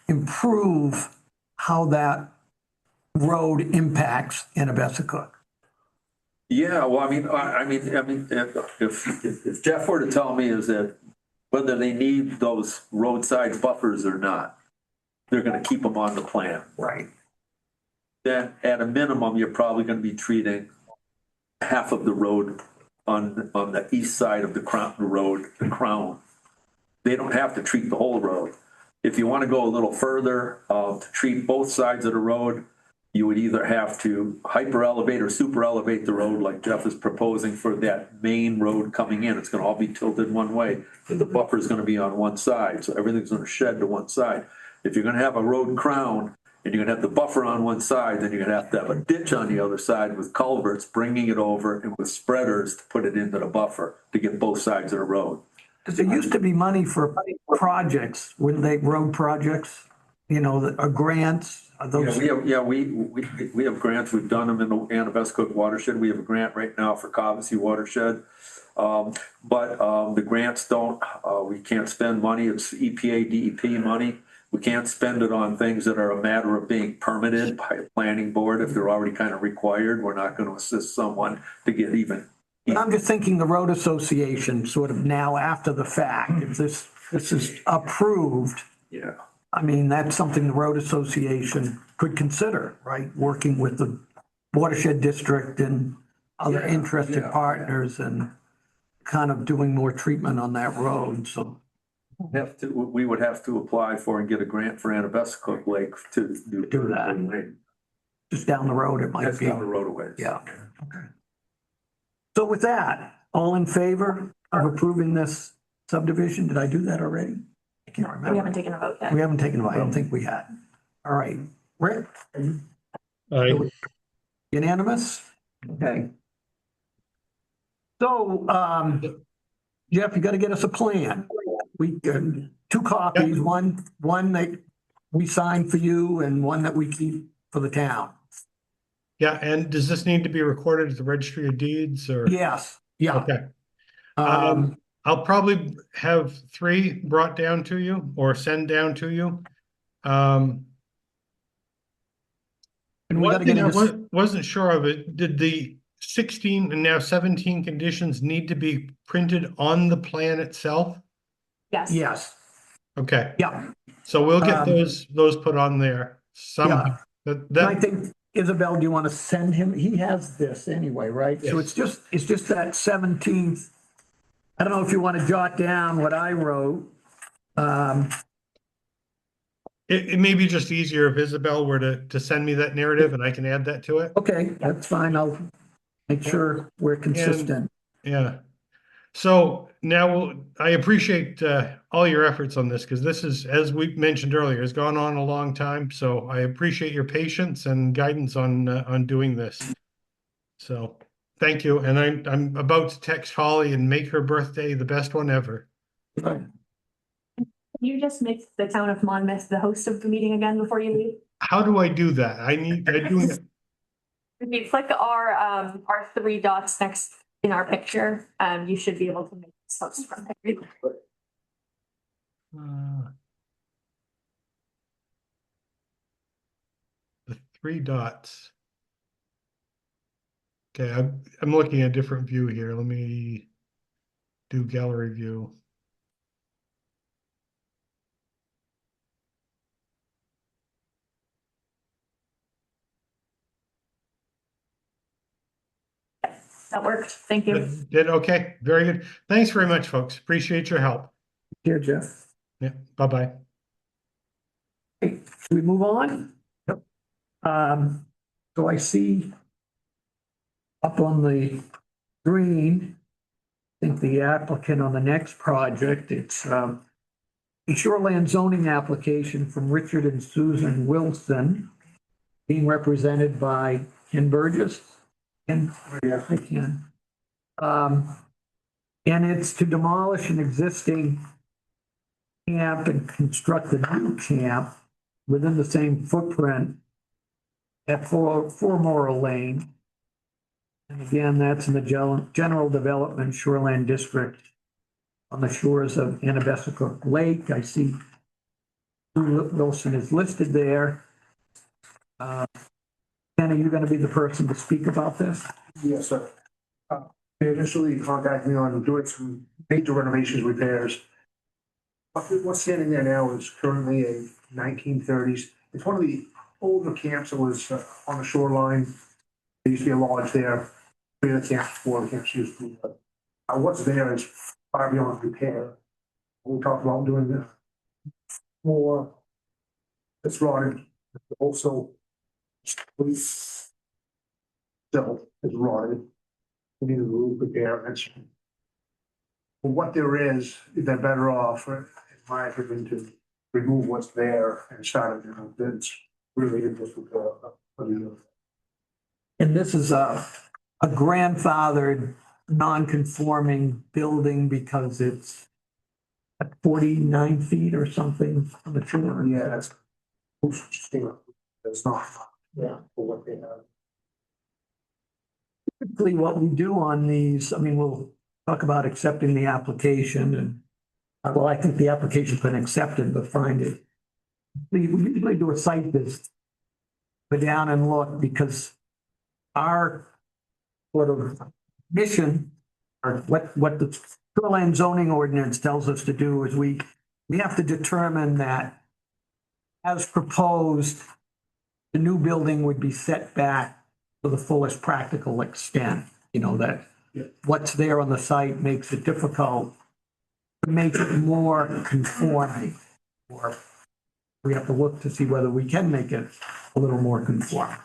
improve how that road impacts Annabessacook? yeah, well, I mean, if Jeff were to tell me is that whether they need those roadside buffers or not, they're gonna keep them on the plan. Right. Then at a minimum, you're probably gonna be treating half of the road on the east side of the crown. They don't have to treat the whole road. If you wanna go a little further, to treat both sides of the road, you would either have to hyper elevate or super elevate the road like Jeff is proposing for that main road coming in. It's gonna all be tilted one way, and the buffer is gonna be on one side, so everything's gonna shed to one side. If you're gonna have a road crown and you're gonna have the buffer on one side, then you're gonna have to have a ditch on the other side with culverts bringing it over and with spreaders to put it into the buffer to get both sides of the road. Because there used to be money for projects, wouldn't they, road projects, you know, that are grants, are those? We have grants. We've done them in the Annabessacook watershed. We have a grant right now for Cobbossee watershed. But the grants we can't spend money. It's EPA, DEP money. We can't spend it on things that are a matter of being permitted by a planning board. If they're already kind of required, we're not going to assist someone to get even. But I'm just thinking the road association sort of now after the fact, if this is approved, Yeah. I mean, that's something the road association could consider, right? Working with the watershed district and other interested partners and kind of doing more treatment on that road, so. We would have to apply for and get a grant for Annabessacook Lake to Do that. Just down the road, it might That's be. down the road a ways. Yeah, okay. So with that, all in favor of approving this subdivision? Did I do that already? I can't remember. We haven't taken a vote yet. We haven't taken a vote. I don't think we had. All right. Rick, unanimous? Okay. So, Jeff, you got to get us a plan. We, 2 copies, one that we sign for you and one that we keep for the town. Yeah, and does this need to be recorded at the registry of deeds or? Yes, yeah. Okay. Um, I'll probably have 3 brought down to you or send down to you. and we got One to thing get I into, wasn't sure of it, did the 16 and now 17 conditions need to be printed on the plan itself? Yes. yes, Okay, yeah. so we'll get Um, those put on there. somehow. Yeah. That, I think, Isabel, do you want to send him? He has this anyway, right? So Yes. it's just that 17th. I don't know if you want to jot down what I wrote. it may be just easier if Isabel were to send me that narrative and I can add that to it. Okay, that's fine. I'll make sure we're consistent. Yeah. So now I appreciate all your efforts on this because this is, as we mentioned earlier, has gone on a long time. So I appreciate your patience and guidance on doing this. So thank you. And I'm about to text Holly and make her birthday the best one ever. Can you just make the town of Monmouth the host of the meeting again before you leave? How do I do that? I do. If you click our three dots next in our picture, you should be able to make this host from there. The three dots. Okay, I'm looking at a different view here. Let me do gallery view. That worked. Thank you. Did okay. Very good. Thanks very much, folks. Appreciate your help. Here, Jeff. Yeah. Bye-bye. Should we move on? Yep. So I see up on the screen, I think the applicant on the next project, it's a shoreland zoning application from Richard and Susan Wilson, being represented by Ken Burgess. Ken, hi, Ken. And it's to demolish an existing camp and construct a new camp within the same footprint at Four Moral Lane. And again, that's in the General Development Shoreland District on the shores of Annabessica Lake. I see Wilson is listed there. Ken, are you going to be the person to speak about this? Yes, sir. They initially contacted me on doing some major renovations, repairs. What's standing there now is currently a 1930s. It's one of the older camps that was on the shoreline. There used to be a lodge there. Three of the camps, four of the camps used to. What's there is far beyond repair. We talked about doing the more. It's rotted. Also, still is rotted. We need a roof repair. What there is, they're better off, in my opinion, to remove what's there and start it. It's really difficult for the. And this is a grandfathered, non-conforming building because it's at 49 feet or something on the shore. Yeah, that's. That's not, yeah, for what they have. Typically, what we do on these, I mean, we'll talk about accepting the application and, well, I think the application's been accepted, but find it. We usually do a site visit. Go down and look because our sort of mission or what the shoreline zoning ordinance tells us to do is we have to determine that as proposed, the new building would be set back to the fullest practical extent, you know, that what's there on the site makes it difficult to make it more conforming. Or we have to look to see whether we can make it a little more conforming.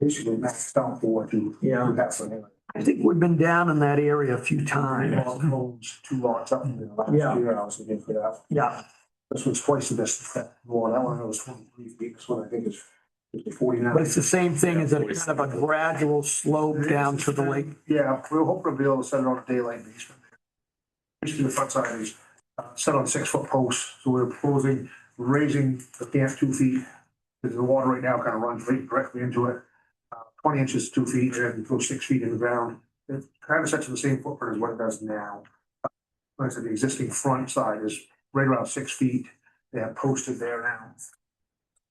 Basically maxed out for what you have for him. I think we've been down in that area a few times. Owns two lots up in the last year, I was thinking for that. Yeah, This was twice the distance that one, that one was 23 feet, this one I think is 49. but it's the same thing as a kind of a gradual slope down to the lake. Yeah, we're hoping to be able to set it on a daylight basement. Basically, the front side is set on 6-foot posts, so we're proposing raising the camp 2 feet. Because the water right now kind of runs right directly into it. 20 inches, 2 feet, and then goes 6 feet in the ground. It kind of sets in the same footprint as what it does now. Like I said, the existing front side is right around 6 feet. They have posted there now.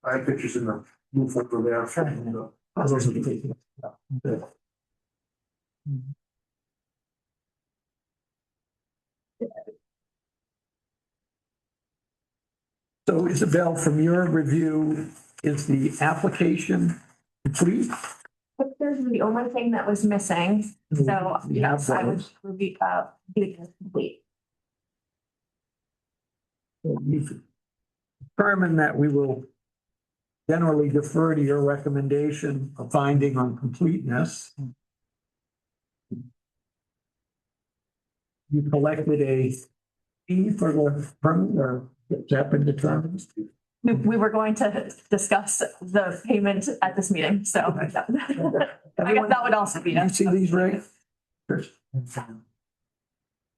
I have pictures in the move folder there. Those are the pictures. So Isabel, from your review, is the application complete? But there's the only thing that was missing, so We have yes, I would those. review, do it complete. We've determined that we will generally defer to your recommendation of finding on completeness. You collected a fee for the permit, or has that been determined? We were going to discuss the payment at this meeting, so. I guess that would also be You it. see these, Ray?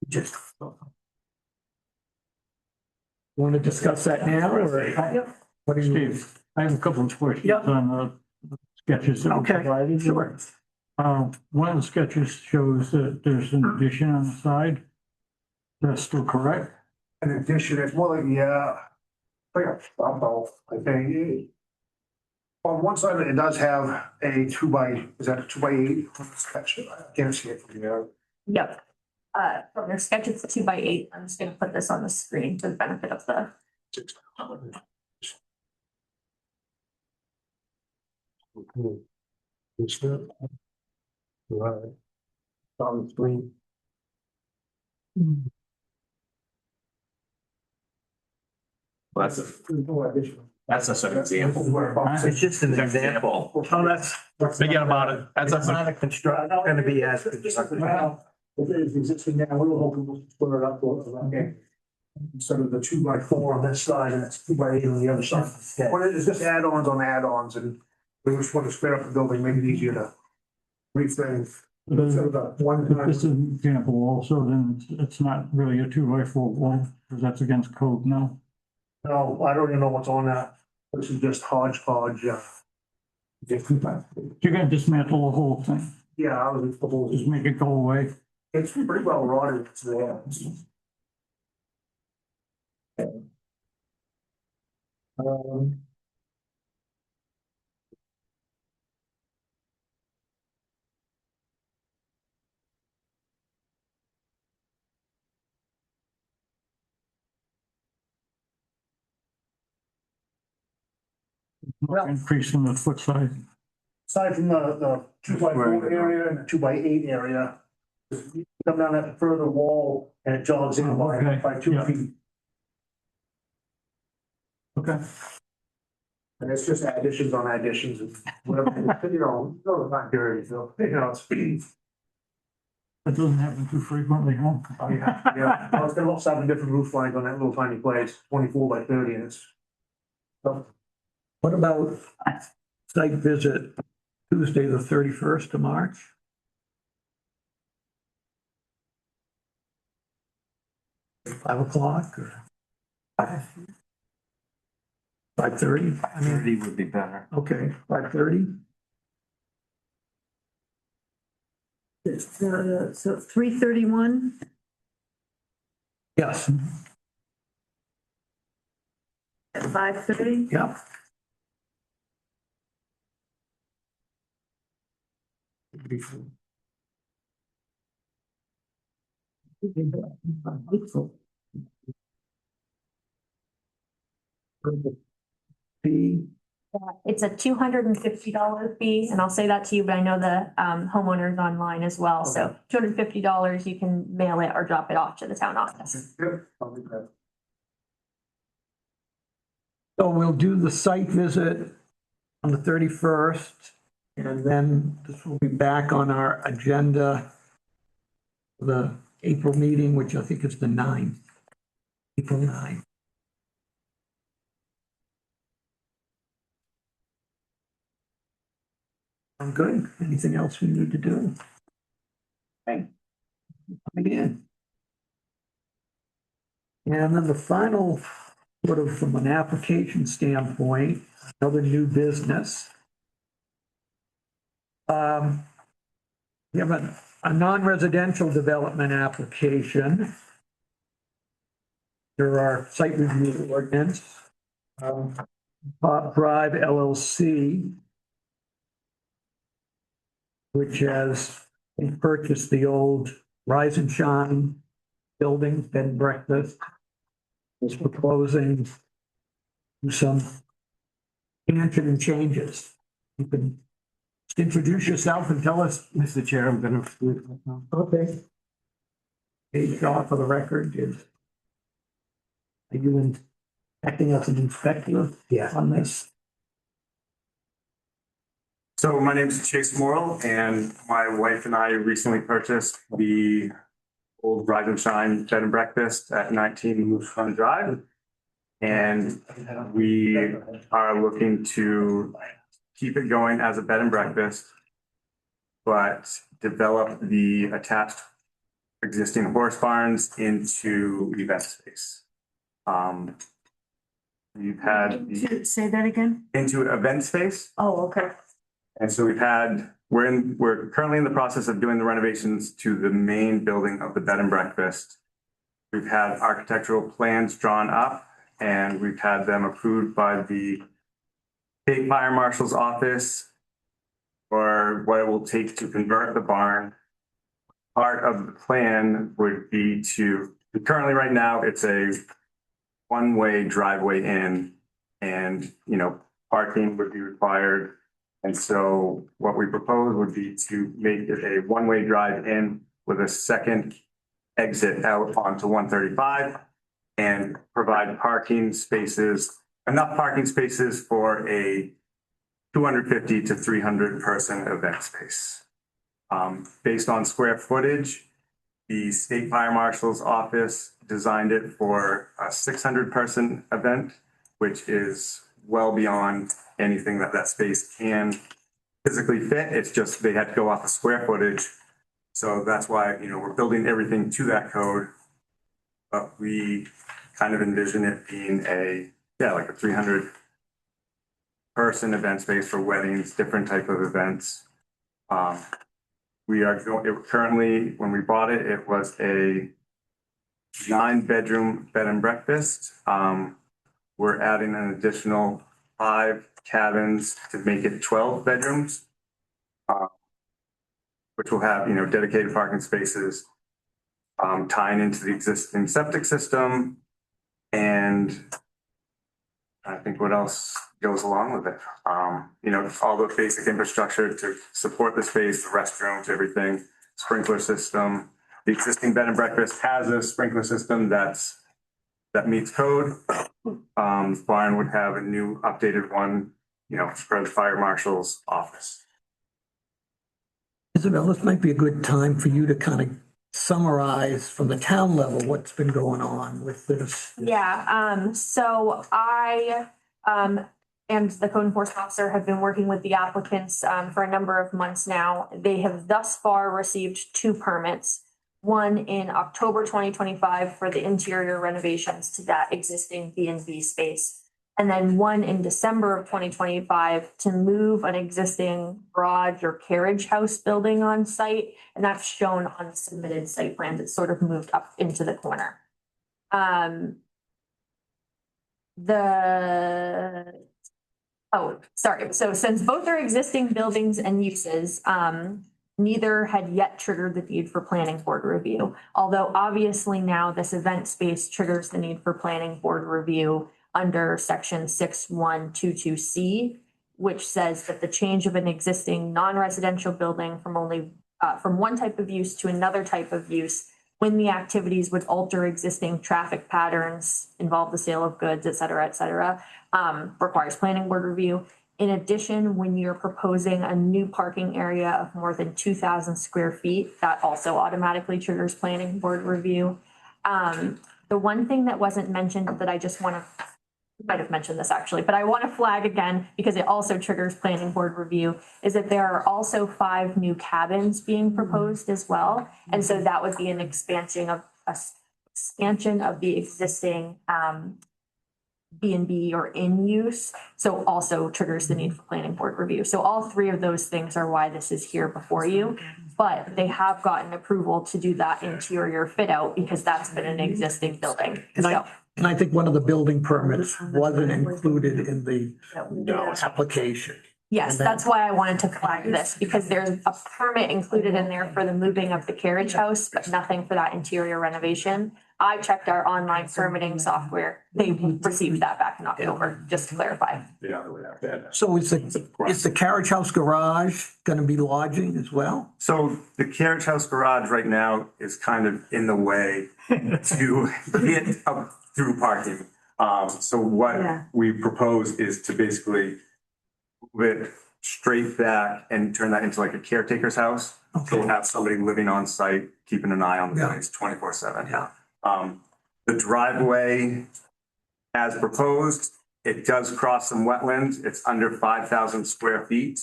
Just. Want to discuss that now, or? What do you? Steve, I have a couple of questions Yep. on the sketches that were Okay, provided. sure. One of the sketches shows that there's an addition on the side. That's still correct? In addition, it's more like, yeah, like a bump I think. On one side, it does have a is that a 2x8 sketch? I can't see it from here. Yep. From your sketch, it's 2x8. I'm just gonna put this on the screen for the benefit of the. Right. On the screen. That's just an example. It's just an example. Oh, that's. Forget about it. That's It's not a construct, not gonna be as. Well, if it is existing now, we were hoping to split it up around there. Instead of the 2x4 on this side and it's 2x8 on the other side. Well, it's just add-ons on add-ons, and we just want to split up the building, make it easier to reframe. Instead of the one If this is an example also, then it's not really a 2x4 wall, because that's against code now. No, I don't even know what's on that. This is just hodgepodge, You're gonna dismantle the whole thing, yeah, I was just proposing, make it go away. it's pretty well rotted, it's there. Well- Increasing the foot size. Aside from the 2x4 area and the 2x8 area, you come down that further wall and it jogs in Okay, by 2 yeah. feet. Okay. And it's just additions on additions and whatever, the time period, so, it's. That doesn't happen too frequently, huh? Oh, yeah. I was gonna look 7 different roof lines on that little tiny place, 24x30, and it's. What about site visit Tuesday, the 31st of March? $5 or? 5:30? I mean, 30 would be better. okay, 5:30? So 3:31? Yes, At 5:30? yeah. Fee, It's a $250 fee, and I'll say that to you, but I know the homeowners online as well. So $250, you can mail it or drop it off to the town office. Yep. I'll do that. so we'll do the site visit on the 31st, and then this will be back on our agenda for the April meeting, which I think is the 9th, April 9th. I'm good. Anything else we need to do? Okay. Coming in. And then the final, sort of from an application standpoint, another new business. We have a non-residential development application. There are site review ordinance, Pop Drive LLC, which has purchased the old Rise and Shine building, bed and breakfast, is proposing some expansion and changes. You can just introduce yourself and tell us. Mr. Chair, I'm gonna. Okay. Hey, Shaw, for the record, are you acting as an inspector? Yeah. On this? So my name is Chase Morrill, and my wife and I recently purchased the old Rise and Shine Bed and Breakfast at 19 Moose Run Drive. And we are looking to keep it going as a bed and breakfast, but develop the attached existing horse barns into event space. We've had Say that again? into event space. Oh, okay. And so we're currently in the process of doing the renovations to the main building of the bed and breakfast. We've had architectural plans drawn up and we've had them approved by the State Fire Marshal's office for what it will take to convert the barn. Part of the plan would be currently right now, it's a one-way driveway in and, parking would be required. And so what we propose would be to make it a one-way drive in with a second exit out onto 135 and provide enough parking spaces for a 250 to 300 person event space. Based on square footage, the State Fire Marshal's office designed it for a 600 person event, which is well beyond anything that space can physically fit. It's just they had to go off the square footage. So that's why, we're building everything to that code. But we kind of envision it being like a 300 person event space for weddings, different type of events. Currently, when we bought it, it was a 9-bedroom bed and breakfast. We're adding an additional 5 cabins to make it 12 bedrooms, which will have, dedicated parking spaces, tying into the existing septic system. And I think what else goes along with it? All the basic infrastructure to support the space, the restrooms, everything, sprinkler system. The existing bed and breakfast has a sprinkler system that meets code. Barn would have a new updated one, for the fire marshal's office. Isabel, this might be a good time for you to kind of summarize from the town level what's been going on with this. Yeah, so I and the code enforcement officer have been working with the applicants for a number of months now. They have thus far received 2 permits. One in October 2025 for the interior renovations to that existing B&B space. And then one in December of 2025 to move an existing garage or carriage house building on site. And that's shown on the submitted site plans. It's sort of moved up into the corner. So since both are existing buildings and uses, neither had yet triggered the need for planning board review. Although obviously now this event space triggers the need for planning board review under section 6122C, which says that the change of an existing non-residential building from one type of use to another type of use, when the activities would alter existing traffic patterns, involve the sale of goods, et cetera, requires planning board review. In addition, when you're proposing a new parking area of more than 2,000 square feet, that also automatically triggers planning board review. The one thing that wasn't mentioned that I just want to, might have mentioned this actually, but I want to flag again because it also triggers planning board review, is that there are also 5 new cabins being proposed as well. And so that would be an expansion of the existing B&B or in use. So also triggers the need for planning board review. So all 3 of those things are why this is here before you, but they have gotten approval to do that interior fit out because that's been an existing building. And I think one of the building permits wasn't included in the application. Yes, that's why I wanted to flag this because there's a permit included in there for the moving of the carriage house, but nothing for that interior renovation. I checked our online permitting software. They received that back in October, just to clarify. The other way out there. So is the carriage house garage gonna be lodging as well? So the carriage house garage right now is kind of in the way to get up through parking. So what Yeah. we propose is to basically move it straight back and turn that into like a caretaker's house. So we'll have somebody living on site, keeping an eye on the Yeah. place 24/7. Yeah. The driveway, as proposed, it does cross some wetlands. It's under 5,000 square feet.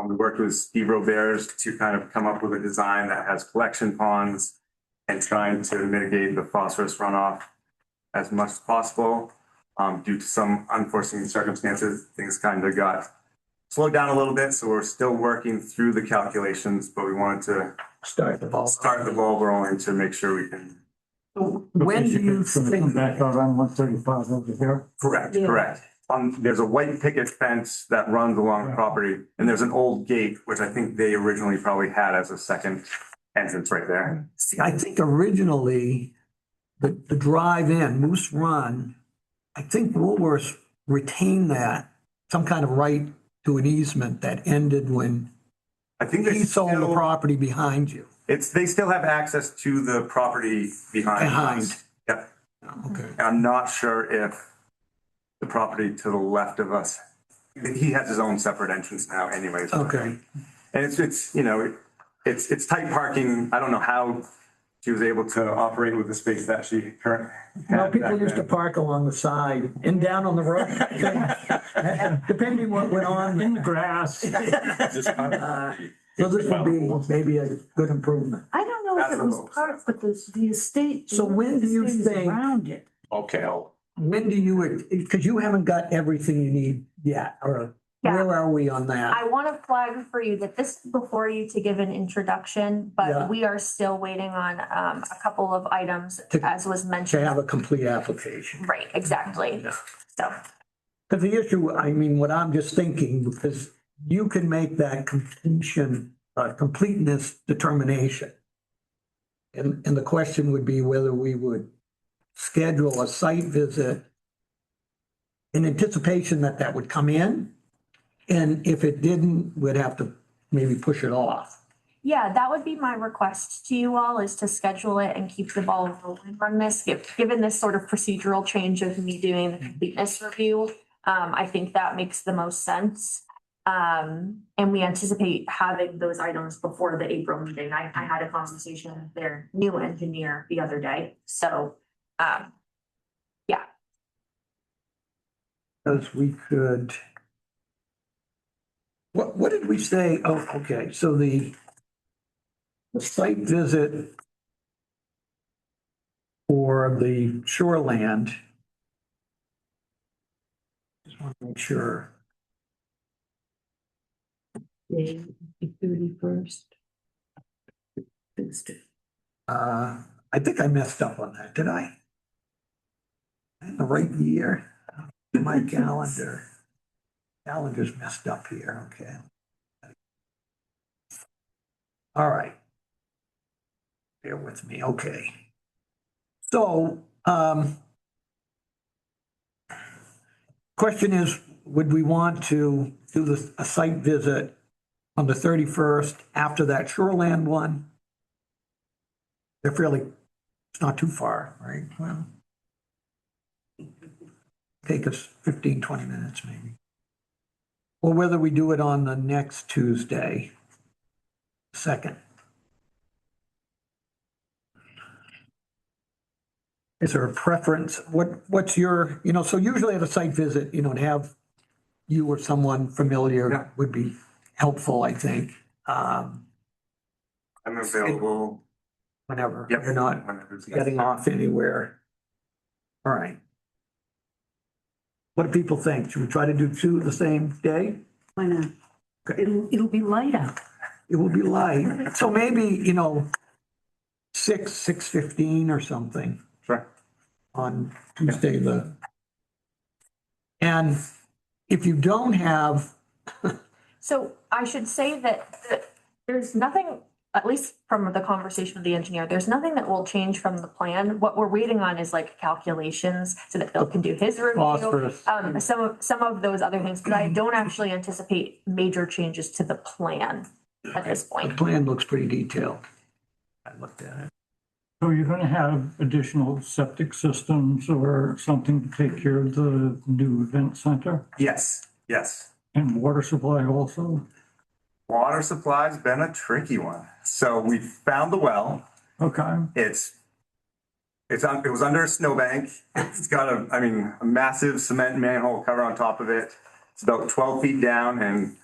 We worked with Steve Roberts to kind of come up with a design that has collection ponds and trying to mitigate the phosphorus runoff as much as possible. Due to some unforeseen circumstances, things kind of got slowed down a little bit, so we're still working through the calculations, but we wanted to Start the ball. start the ball rolling to make sure we can. When do you It's gonna come think, back out on 135 over here. Correct, Yeah. correct. There's a white picket fence that runs along the property, and there's an old gate, which I think they originally probably had as a second entrance right there. see, I think originally the drive-in, Moose Run, I think Woolworths retained that, some kind of right to an easement that ended when I think they he sold the still, property behind you. they still have access to the property behind Behind. us. Yep. Okay. And I'm not sure if the property to the left of us, he has his own separate entrance now anyways. Okay. And it's, you know, it's tight parking. I don't know how she was able to operate with the space that she currently Well, had people back used to then. park along the side and down on the road. Depending what went on. In the grass. So this would be maybe a good improvement. I don't know if it was part, but the estate. So when do you the estate is think- Around it. Okay, When do you, because you haven't got everything you need yet, or where are we on that? I want to flag for you that this is before you to give an introduction, Yeah. but we are still waiting on a couple of items, To- as was To mentioned. have a complete application. Right, exactly. Yeah. So, Because the issue, I mean, what I'm just thinking, because you can make that completion, completeness determination. And the question would be whether we would schedule a site visit in anticipation that that would come in. And if it didn't, we'd have to maybe push it off. yeah, that would be my request to you all, is to schedule it and keep the ball rolling on this. Given this sort of procedural change of me doing the completeness review, I think that makes the most sense. And we anticipate having those items before the April meeting. I had a conversation with their new engineer the other day, so, yeah. Because we could. What did we say? Oh, okay, so the site visit for the shoreland. Just want to make sure. The 31st. I think I messed up on that, did I? In the right year? My calendar. Calendar's messed up here, okay. All right. Bear with me, okay. So, question is, would we want to do a site visit on the 31st after that shoreland one? They're fairly, it's not too far, right? Well, take us 15, 20 minutes maybe. Or whether we do it on the next Tuesday, 2nd. Is there a preference? What's your, so usually at a site visit, to have you or someone Yeah. familiar would be helpful, I think. I'm available. Whenever Yep. you're not Whenever it's getting off anywhere. All right. What do people think? Should we try to do two the same day? Why not? Okay. It'll be light out. It will be light. So maybe, 6:15 or something Sure. on Tuesday and if you don't have, So I should say that there's nothing at least from the conversation with the engineer, there's nothing that will change from the plan. What we're waiting on is like calculations so that Bill can do his review. Phosphorus. Some of those other things, but I don't actually anticipate major changes to the plan at this The point. plan looks pretty detailed. I looked at it. So you're gonna have additional septic systems or something to take care of the new event center Yes, yes. and water supply also? Water supply's been a tricky one. So we found the well. Okay, It was under a snowbank. It's got a massive cement manhole cover on top of it. It's about 12 feet down, and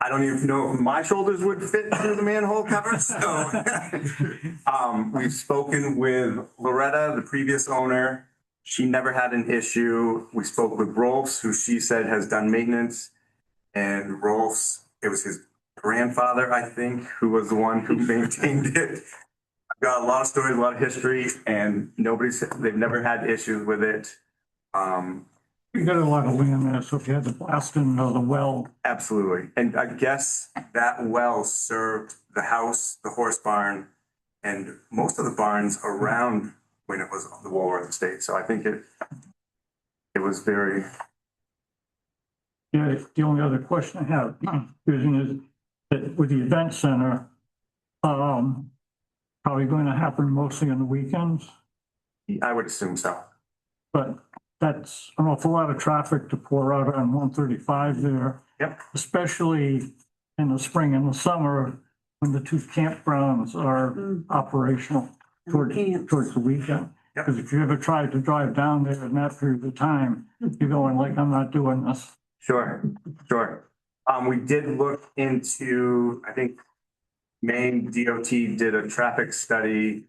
I don't even know if my shoulders would fit through the manhole cover. So we've spoken with Loretta, the previous owner. She never had an issue. We spoke with Rolfs, who she said has done maintenance. And Rolfs, it was his grandfather, I think, who was the one who maintained it. I've got a lot of stories, a lot of history, and they've never had issues with it. you got a lot of land there, so if you had to blast into the well, Absolutely. And I guess that well served the house, the horse barn, and most of the barns around when it was the Woolworth estate. So I think it was very, yeah, the only other question I have is that with the event center, probably going to happen mostly on the weekends, I would assume so. but that's an awful lot of traffic to pour out on 135 there. Yep. Especially in the spring and the summer, when the two campgrounds are operational towards the weekend. Yep. Because if you ever tried to drive down there in that period of time, you're going like, I'm not doing this. Sure, sure. We did look into, I think, Maine DOT did a traffic study.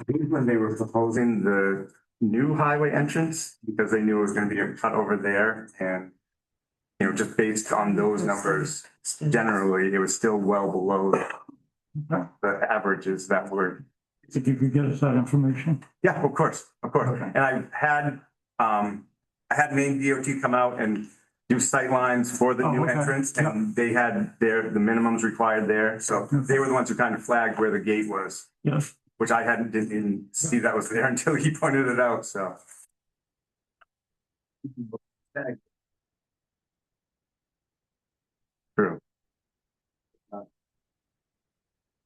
I think when they were proposing the new highway entrance, because they knew it was gonna be a cut over there, and just based on those numbers, generally, it was still well below the averages that were. If you could get us that information. Yeah, of course, of course. Okay. And I had Maine DOT come out and do sightlines for the new Oh, okay. entrance, and they had the minimums required there. So they were the ones who kind of flagged where the gate was, Yes. which I didn't see that was there until he pointed it out, so. True. Like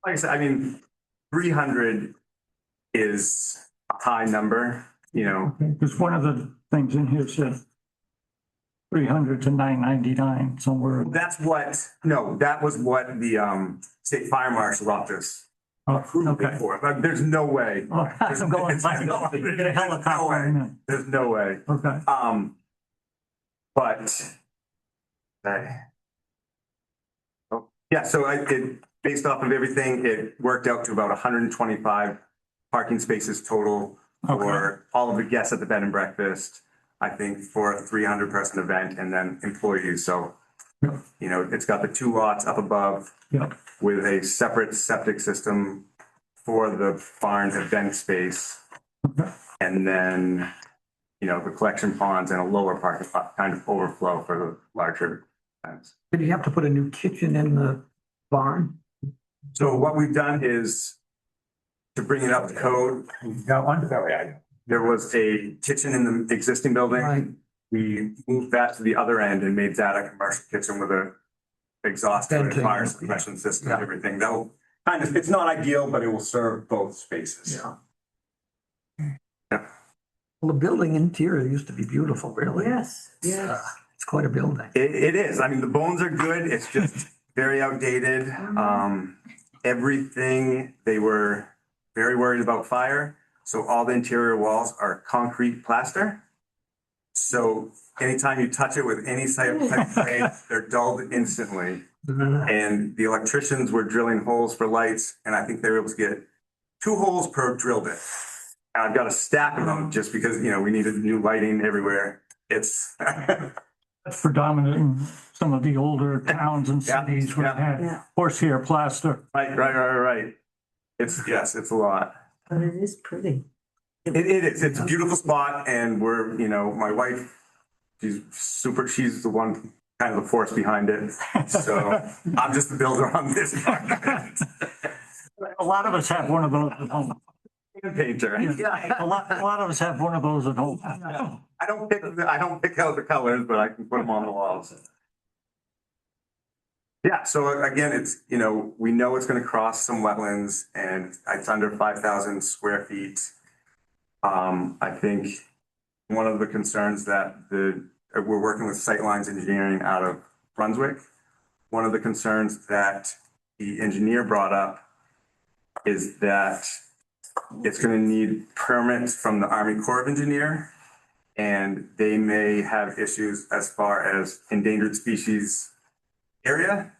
I said, 300 is a high number, Because one of the things in here said 300 to 999 somewhere. that was what the state fire marshal office approved it for. But there's no way. Oh, I'm going, get a helicopter in it. There's no way. Okay. But yeah, so based off of everything, it worked out to about 125 parking spaces total for all of the guests at the bed and breakfast, I think, for a 300-person event, and then employees. So, it's got the two lots up above Yep. with a separate septic system for the barn event space. And then, the collection ponds and a lower parking lot kind of overflow for the larger events. Did you have to put a new kitchen in the barn? So what we've done is to bring it up to code. Got one? There was a kitchen in the existing building. Right. We moved that to the other end and made that a commercial kitchen with a exhaust and Venting. fire suppression system and Yeah. everything. That'll it's not ideal, but it will serve both spaces. Yeah. Well, the building interior used to be beautiful, really. Yes, It's quite a building. It is. The bones are good. It's just very outdated. Everything, they were very worried about fire. So all the interior walls are concrete plaster. So anytime you touch it with any type of grade, they're dulled instantly. And the electricians were drilling holes for lights, and I think they were able to get 2 holes per drill bit. And I've got a stack of them just because, we needed new lighting everywhere. It's That's predominant in some of the older towns and Yeah, cities where they yeah. had horsehair plaster. right. It's a lot. but it is pretty. It is. It's a beautiful spot, and we're, my wife, she's the one kind of the force behind it. So I'm just the builder on this project. A lot of us have one of those at home. And painter. A lot of us have one of those at home. I don't pick out the colors, but I can put them on the walls. Yeah, so again, it's, you know, we know it's gonna cross some wetlands and it's under 5,000 square feet. I think one of the concerns that we're working with Sightlines Engineering out of Brunswick. One of the concerns that the engineer brought up is that it's gonna need permits from the Army Corps of Engineer. And they may have issues as far as endangered species area.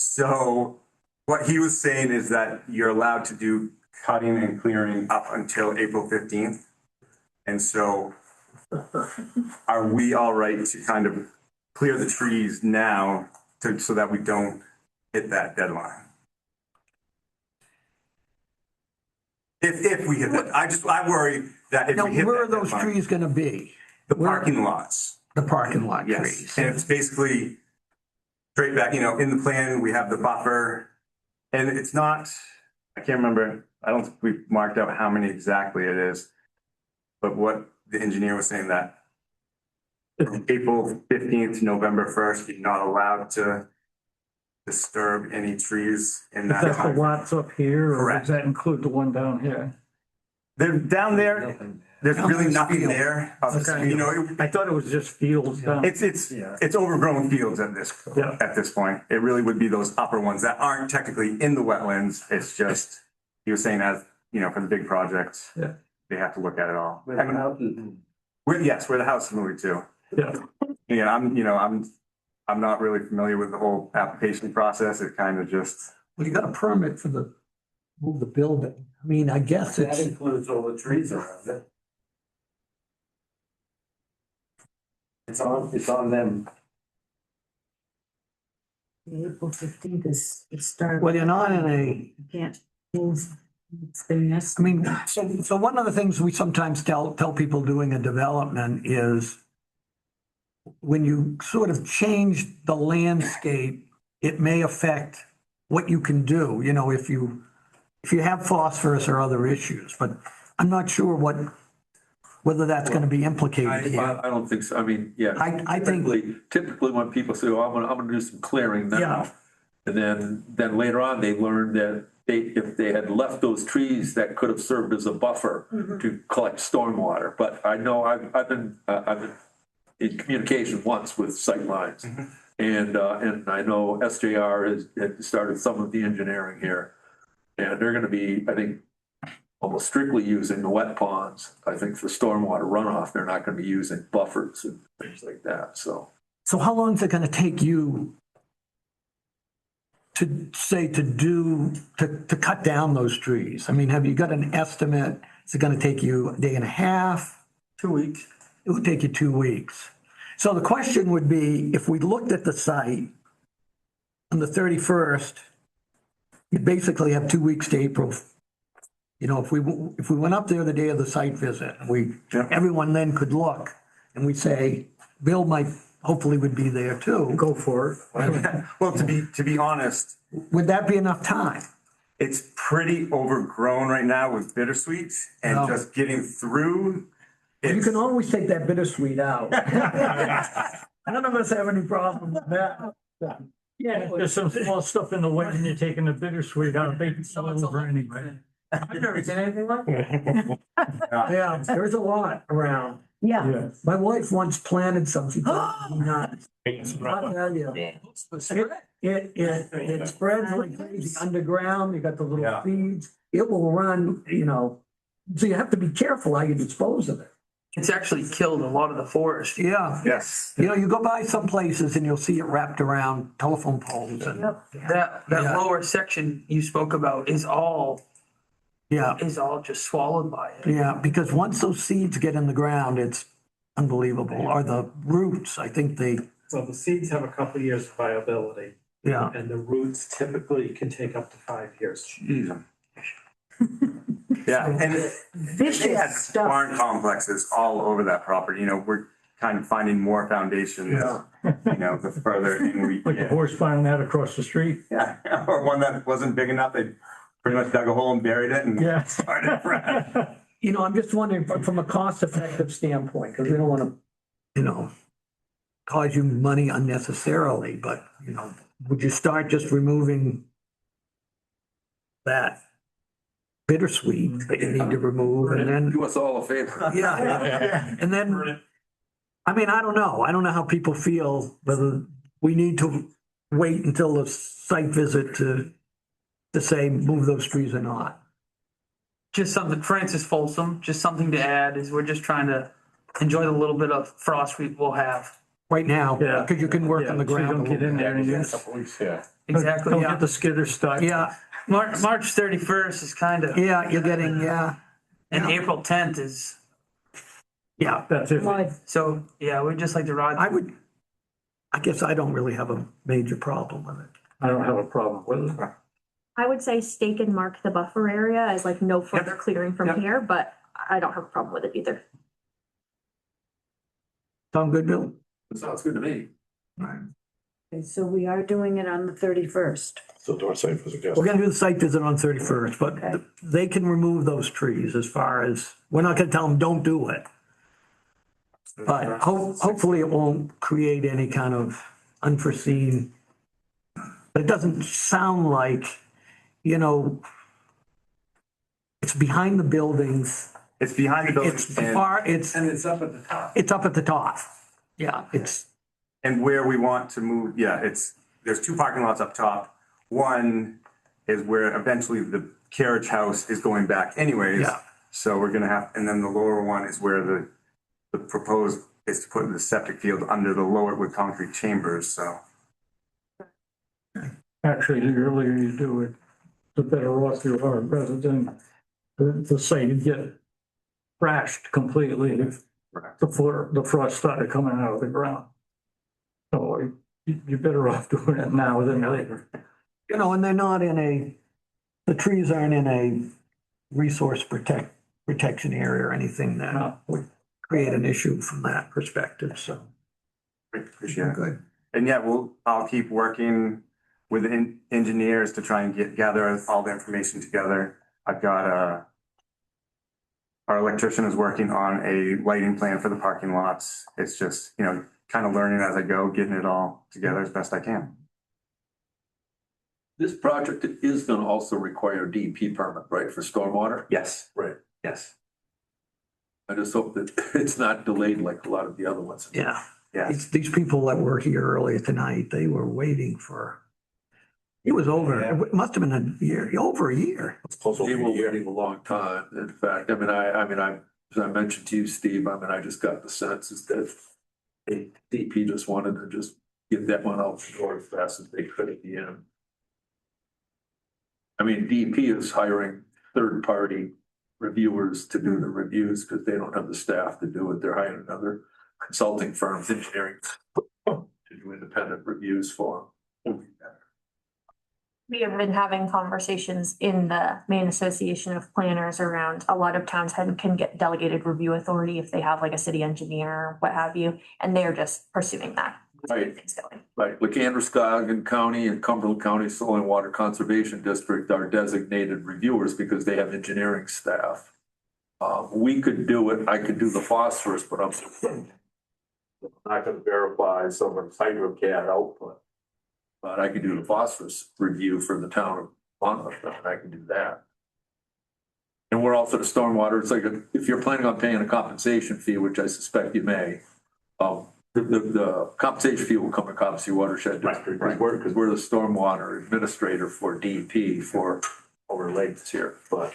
So what he was saying is that you're allowed to do cutting and clearing up until April 15th. And so are we all right to kind of clear the trees now so that we don't hit that deadline? If we hit that, I worry that if Now, we hit where are that those deadline, trees gonna be? the parking lots. The parking lot Yes, trees. and it's basically straight back, you know, in the plan, we have the buffer. And it's not, I can't remember, I don't think we marked out how many exactly it is. But what the engineer was saying that from April 15th to November 1st, you're not allowed to disturb any trees in Is that that the time. lots up here, or Correct. does that include the one down here? They're down there, there's Down really there's nothing field. there. Okay. You know, I thought it was just fields down. it's overgrown fields at Yeah. this point. It really would be those upper ones that aren't technically in the wetlands. It's just, he was saying as, you know, for the big projects, Yeah. they have to look at it all. Where the houses and- Where the house is moving to. Yeah. Yeah, I'm not really familiar with the whole application process. It kind of just, Well, you got a permit for move the building. I mean, I guess That it's, includes all the trees around it. It's on them. April 15th is start. well, you're not in a, Can't move. It's been I mean, so one of the things we sometimes tell people doing a development is when you sort of change the landscape, it may affect what you can do, you know, if you have phosphorus or other issues, but I'm not sure whether that's gonna be implicated here. I don't think so. I mean, yeah. I think, Typically when people say, oh, I'm gonna do some clearing now. Yeah. And then later on, they learned that if they had left those trees, that could have served as a buffer to collect stormwater. But I know I've been in communication once with Sightlines. And I know SJR has started some of the engineering here. And they're gonna be, I think, almost strictly using the wet ponds, I think, for stormwater runoff. They're not gonna be using buffers and things like that, so. so how long is it gonna take you to cut down those trees? I mean, have you got an estimate? Is it gonna take you a day and a half? 2 weeks. It would take you 2 weeks. So the question would be, if we looked at the site on the 31st, you basically have 2 weeks to April. You know, if we went up there the day of the site visit, everyone then could look and we say, Bill hopefully would be there too. Go for it. well, to be honest, Would that be enough time? it's pretty overgrown right now with bittersweet and No. just getting through. You can always take that bittersweet out. None of us have any problem with that. Yeah, there's some small stuff in the way and you're taking the bittersweet out, they can sell it over anyway. I've never seen anything like that. Yeah, there's a lot around. Yeah. Yeah. My wife once planted some, she thought it was nuts. I'll tell you. It spreads like crazy underground, you got the little Yeah. seeds, it will run, you know, so you have to be careful how you dispose of it. It's actually killed a lot of the forest. Yeah, Yes. you know, you go by some places and you'll see it wrapped around telephone poles and, That Yeah. lower section you spoke about is all yeah, just swallowed by it. yeah, because once those seeds get in the ground, it's unbelievable, or the roots, I think So the seeds have a couple of years of viability, yeah. and the roots typically can take up to 5 years. Yeah, and they had Vicious stuff. barn complexes all over that property, you know, we're kind of finding more foundations. You know, the further in we Like the get. horse finding that across the street. Yeah, or one that wasn't big enough, they pretty much dug a hole and buried it and Yeah. started fresh. You know, I'm just wondering from a cost effective standpoint, because we don't want to, you know, cause you money unnecessarily, but, you know, would you start just removing that bittersweet that you need to remove and then, Do us all a favor. yeah. And then, I mean, I don't know. I don't know how people feel, whether we need to wait until the site visit to say move those trees or not. Just something, Francis Folsom, just something to add is we're just trying to enjoy the little bit of frost we will have. Right now, Yeah. because you can work on the So you ground. a don't get little in bit. there and use. Exactly, Don't yeah. get the skidder stuck. Yeah, March 31st is kind of, yeah, you're getting, yeah, and April 10th is, yeah. That's it. so, yeah, we'd just like to ride. I guess I don't really have a major problem with it. I don't have a problem with it. I would say stake and mark the buffer area as like no further clearing Yep. from here, but I don't have a problem with it either. Sound good, Bill? Sounds good to me. Okay, so we are doing it on the 31st. So door safe was a guess. We're gonna do the site visit on 31st, but Okay. they can remove those trees as far as, we're not gonna tell them, don't do it. But hopefully it won't create any kind of unforeseen. But it doesn't sound like, you know, it's behind the buildings. It's behind the building It's far, it's it's up at the top. up at the top. Yeah, it's, and where we want to move, yeah, there's two parking lots up top. One is where eventually the carriage house is going back anyways. Yeah. So we're gonna have, and then the lower one is where the proposed is to put the septic field under the lower with concrete chambers, so. Actually, the earlier you do it, the better off you are, rather than the site you get trashed completely if the frost started coming out of the ground. So you're better off doing it now than later. you know, and they're not the trees aren't in a resource protection area or anything that No. would create an issue from that perspective, so. Appreciate it. Good. And yeah, I'll keep working with the engineers to try and gather all the information together. I've got our electrician is working on a lighting plan for the parking lots. It's just, you know, kind of learning as I go, getting it all together as best I can. This project is gonna also require a DEP permit, right, for stormwater? Yes, Right. yes, I just hope that it's not delayed like a lot of the other ones. Yeah. yes. These people that were here earlier tonight, they were waiting for, it was over, it must have been a year, over a year. It's close They over were a year. waiting a long time. In fact, as I mentioned to you, Steve, I just got the sense is that DEP just wanted to just get that one out the door as fast as they could at the end. DEP is hiring third-party reviewers to do the reviews because they don't have the staff to do it. They're hiring another consulting firms, engineering, to do independent reviews for them. We have been having conversations in the Maine Association of Planners around a lot of towns can get delegated review authority if they have like a city engineer, what have you, and they're just pursuing that. Right. Things going. Like Androscoggin County and Cumberland County Soil and Water Conservation District are designated reviewers because they have engineering staff. We could do it, I could do the phosphorus, but I'm not gonna verify someone's HydroCAD output. But I could do the phosphorus review for the town of Monmouth, and I can do that. And we're also the stormwater, it's like, if you're planning on paying a compensation fee, which I suspect you may, the compensation fee will come from Copsey Watershed District, because we're the stormwater administrator for DEP for over lakes here, but,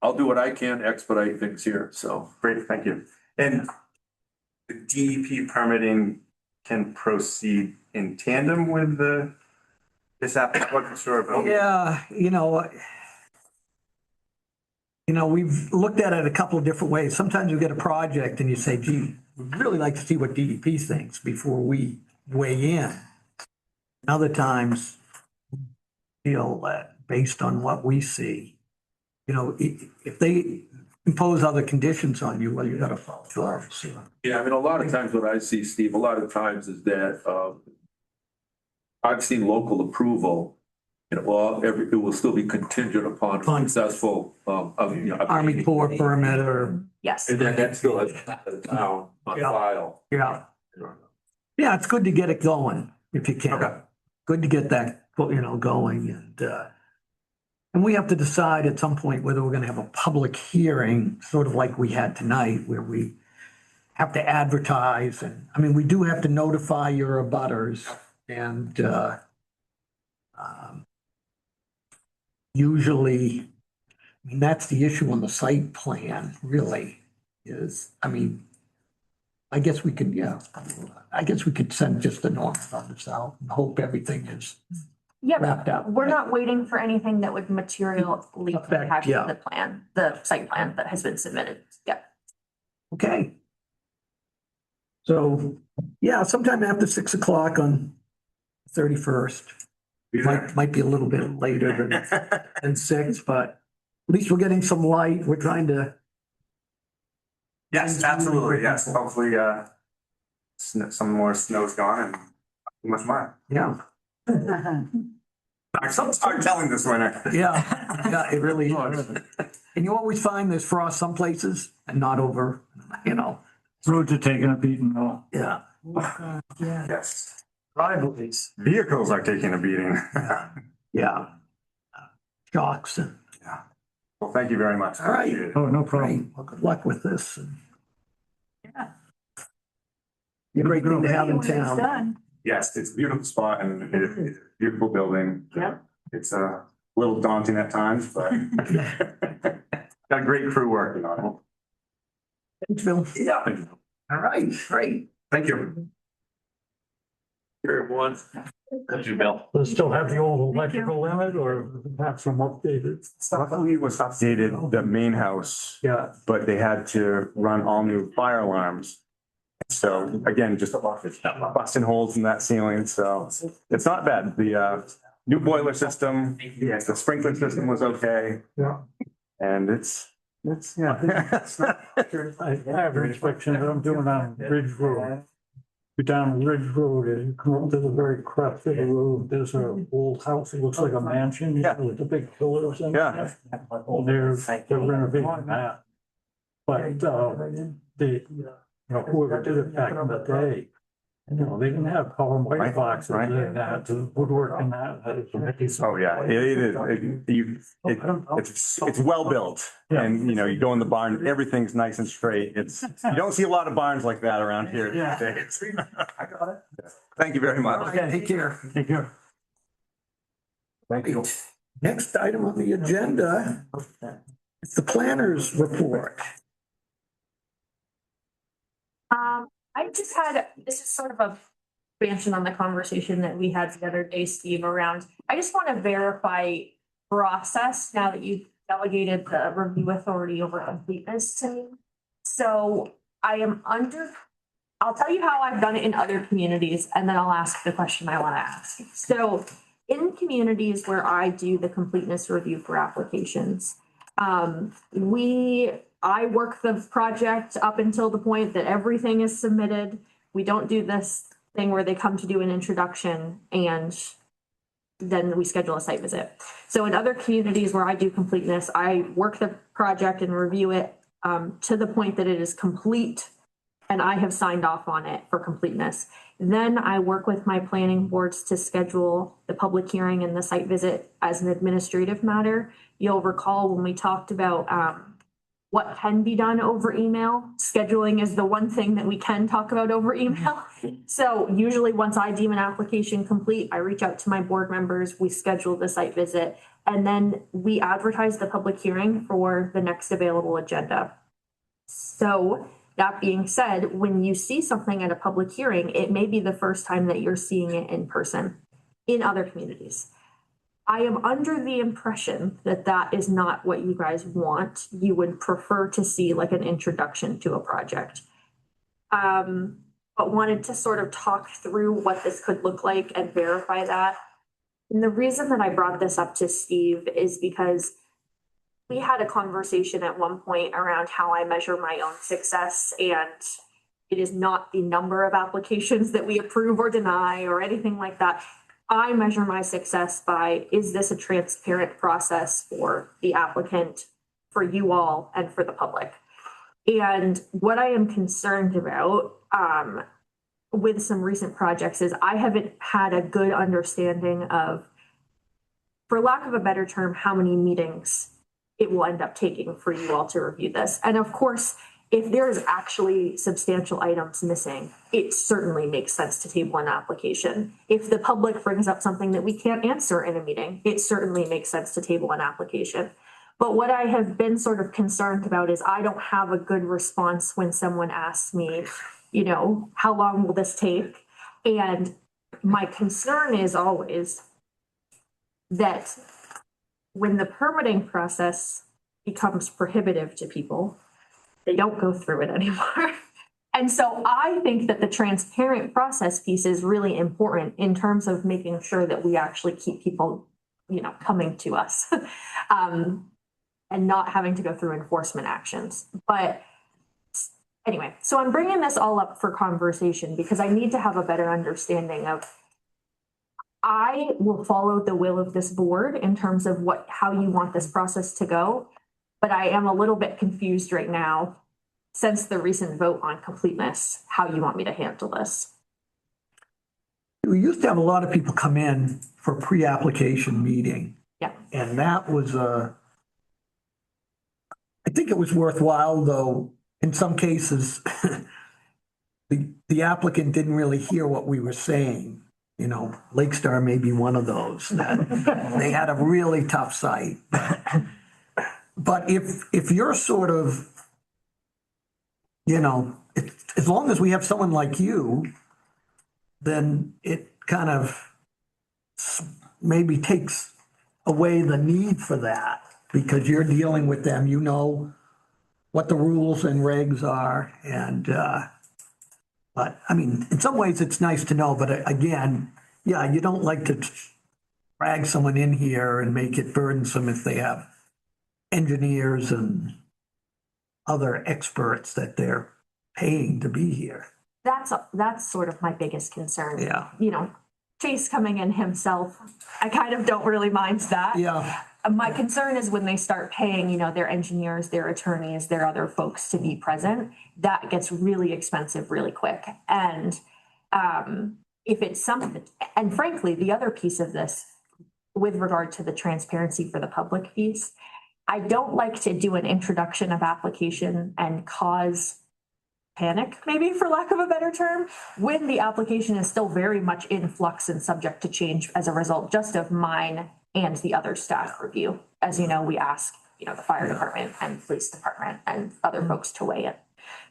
I'll do what I can, expedite things here, so. Great, thank you. And the DEP permitting can proceed in tandem with this application, I wasn't sure about. Yeah, we've looked at it a couple of different ways. Sometimes you get a project and you say, gee, we'd really like to see what DEP thinks before we weigh in. And other times, feel that based on what we see, if impose other conditions on you, well, you gotta follow through. So, Yeah, I mean, a lot of times what I see, Steve, a lot of times is that, I've seen local approval, well, it will still be contingent upon successful, Army Corps permit or, Yes. And then that still has the town on Yeah. file. yeah. Yeah, it's good to get it going if you can. Okay. Good to get that, going and we have to decide at some point whether we're gonna have a public hearing, sort of like we had tonight, where we have to advertise and, I mean, we do have to notify your abutters and, usually, I mean, that's the issue on the site plan, really, is, I mean, I guess we could, I guess we could send just the normal numbers out and hope everything is Yeah, wrapped up. we're not waiting for anything that would materially Affect, impact yeah. the plan, the site plan that has been submitted. Yeah. Okay. So, yeah, sometime after 6 o'clock on 31st. Might be a little bit later than 6, but at least we're getting some light. We're trying to, Yes, absolutely, yes. Hopefully, some more snow's gone and too much more. yeah, I'm so tired telling this winter. yeah, it really is. And you always find there's frost some places and not over, Roads are taking a beating now. yeah. Yes. Driveways. Vehicles are taking a beating. Yeah. Shocks and, Well, thank you very much. all right. Appreciate it. Oh, no Great. problem. Well, good luck with this. Yeah. Be a great thing to have in When it's town. done. Yes, it's a beautiful spot and it's a beautiful building. Yep. It's a little daunting at times, but got a great crew working on it. Thanks, Bill. Yeah. All right, great. Thank you. Here, everyone. Thank you, Bill. Does it still have the old electrical limit or have some updated stuff? Luckily, it was updated, the main house, Yeah. but they had to run all new fire alarms. So again, just busting holes in that ceiling, so it's not bad. The new boiler system, the sprinkler system was okay. Yeah. And it's, yeah. I have an inspection that I'm doing on Ridge Road. You're down Ridge Road and you come up to the very crest of the road, there's an old house, it looks like a mansion, with the big pillars and. Yeah. They're renovating that. But, whoever did it back in the day, they didn't have color white Right, boxes, right. they had to woodwork in that. Oh, yeah, it is. It's well built and, you go in the barn, everything's nice and straight. You don't see a lot of barns like that around here these days. I got it. Thank you very much. Okay, take care. Take care. Thank you. Next item on the agenda is the planner's report. I just had, this is sort of a expansion on the conversation that we had the other day, Steve, around, I just want to verify process now that you've delegated the review authority over completeness to me. So I'll tell you how I've done it in other communities, and then I'll ask the question I want to ask. So in communities where I do the completeness review for applications, I work the project up until the point that everything is submitted. We don't do this thing where they come to do an introduction and then we schedule a site visit. So in other communities where I do completeness, I work the project and review it to the point that it is complete and I have signed off on it for completeness. Then I work with my planning boards to schedule the public hearing and the site visit as an administrative matter. You'll recall when we talked about what can be done over email. Scheduling is the one thing that we can talk about over email. So usually once I deem an application complete, I reach out to my board members, we schedule the site visit, and then we advertise the public hearing for the next available agenda. So that being said, when you see something at a public hearing, it may be the first time that you're seeing it in person in other communities. I am under the impression that that is not what you guys want. You would prefer to see like an introduction to a project. But wanted to sort of talk through what this could look like and verify that. And the reason that I brought this up to Steve is because we had a conversation at one point around how I measure my own success, and it is not the number of applications that we approve or deny or anything like that. I measure my success by, is this a transparent process for the applicant, for you all, and for the public? And what I am concerned about with some recent projects is I haven't had a good understanding of, for lack of a better term, how many meetings it will end up taking for you all to review this. And of course, if there's actually substantial items missing, it certainly makes sense to table an application. If the public brings up something that we can't answer in a meeting, it certainly makes sense to table an application. But what I have been sort of concerned about is I don't have a good response when someone asks me, you know, how long will this take? And my concern is always that when the permitting process becomes prohibitive to people, they don't go through it anymore. And so I think that the transparent process piece is really important in terms of making sure that we actually keep people, you know, coming to us and not having to go through enforcement actions. But anyway, so I'm bringing this all up for conversation because I need to have a better understanding of, I will follow the will of this board in terms of how you want this process to go. But I am a little bit confused right now, since the recent vote on completeness, how you want me to handle this. We used to have a lot of people come in for pre-application meeting. Yeah. And that was I think it was worthwhile, though, in some cases, the applicant didn't really hear what we were saying. You know, Lake Star may be one of those that they had a really tough site. But if you're sort of, you know, as long as we have someone like you, then it kind of maybe takes away the need for that because you're dealing with them, you know what the rules and regs are. And, but I mean, in some ways it's nice to know, but again, yeah, you don't like to drag someone in here and make it burdensome if they have engineers and other experts that they're paying to be here. That's sort of my biggest concern. Yeah. You know, Chase coming in himself, I kind of don't really mind that. Yeah. My concern is when they start paying, you know, their engineers, their attorneys, their other folks to be present, that gets really expensive really quick. And if it's something, and frankly, the other piece of this with regard to the transparency for the public piece, I don't like to do an introduction of application and cause panic, maybe for lack of a better term, when the application is still very much in flux and subject to change as a result just of mine and the other staff review. As you know, we ask, you know, the fire department and police department and other folks to weigh in.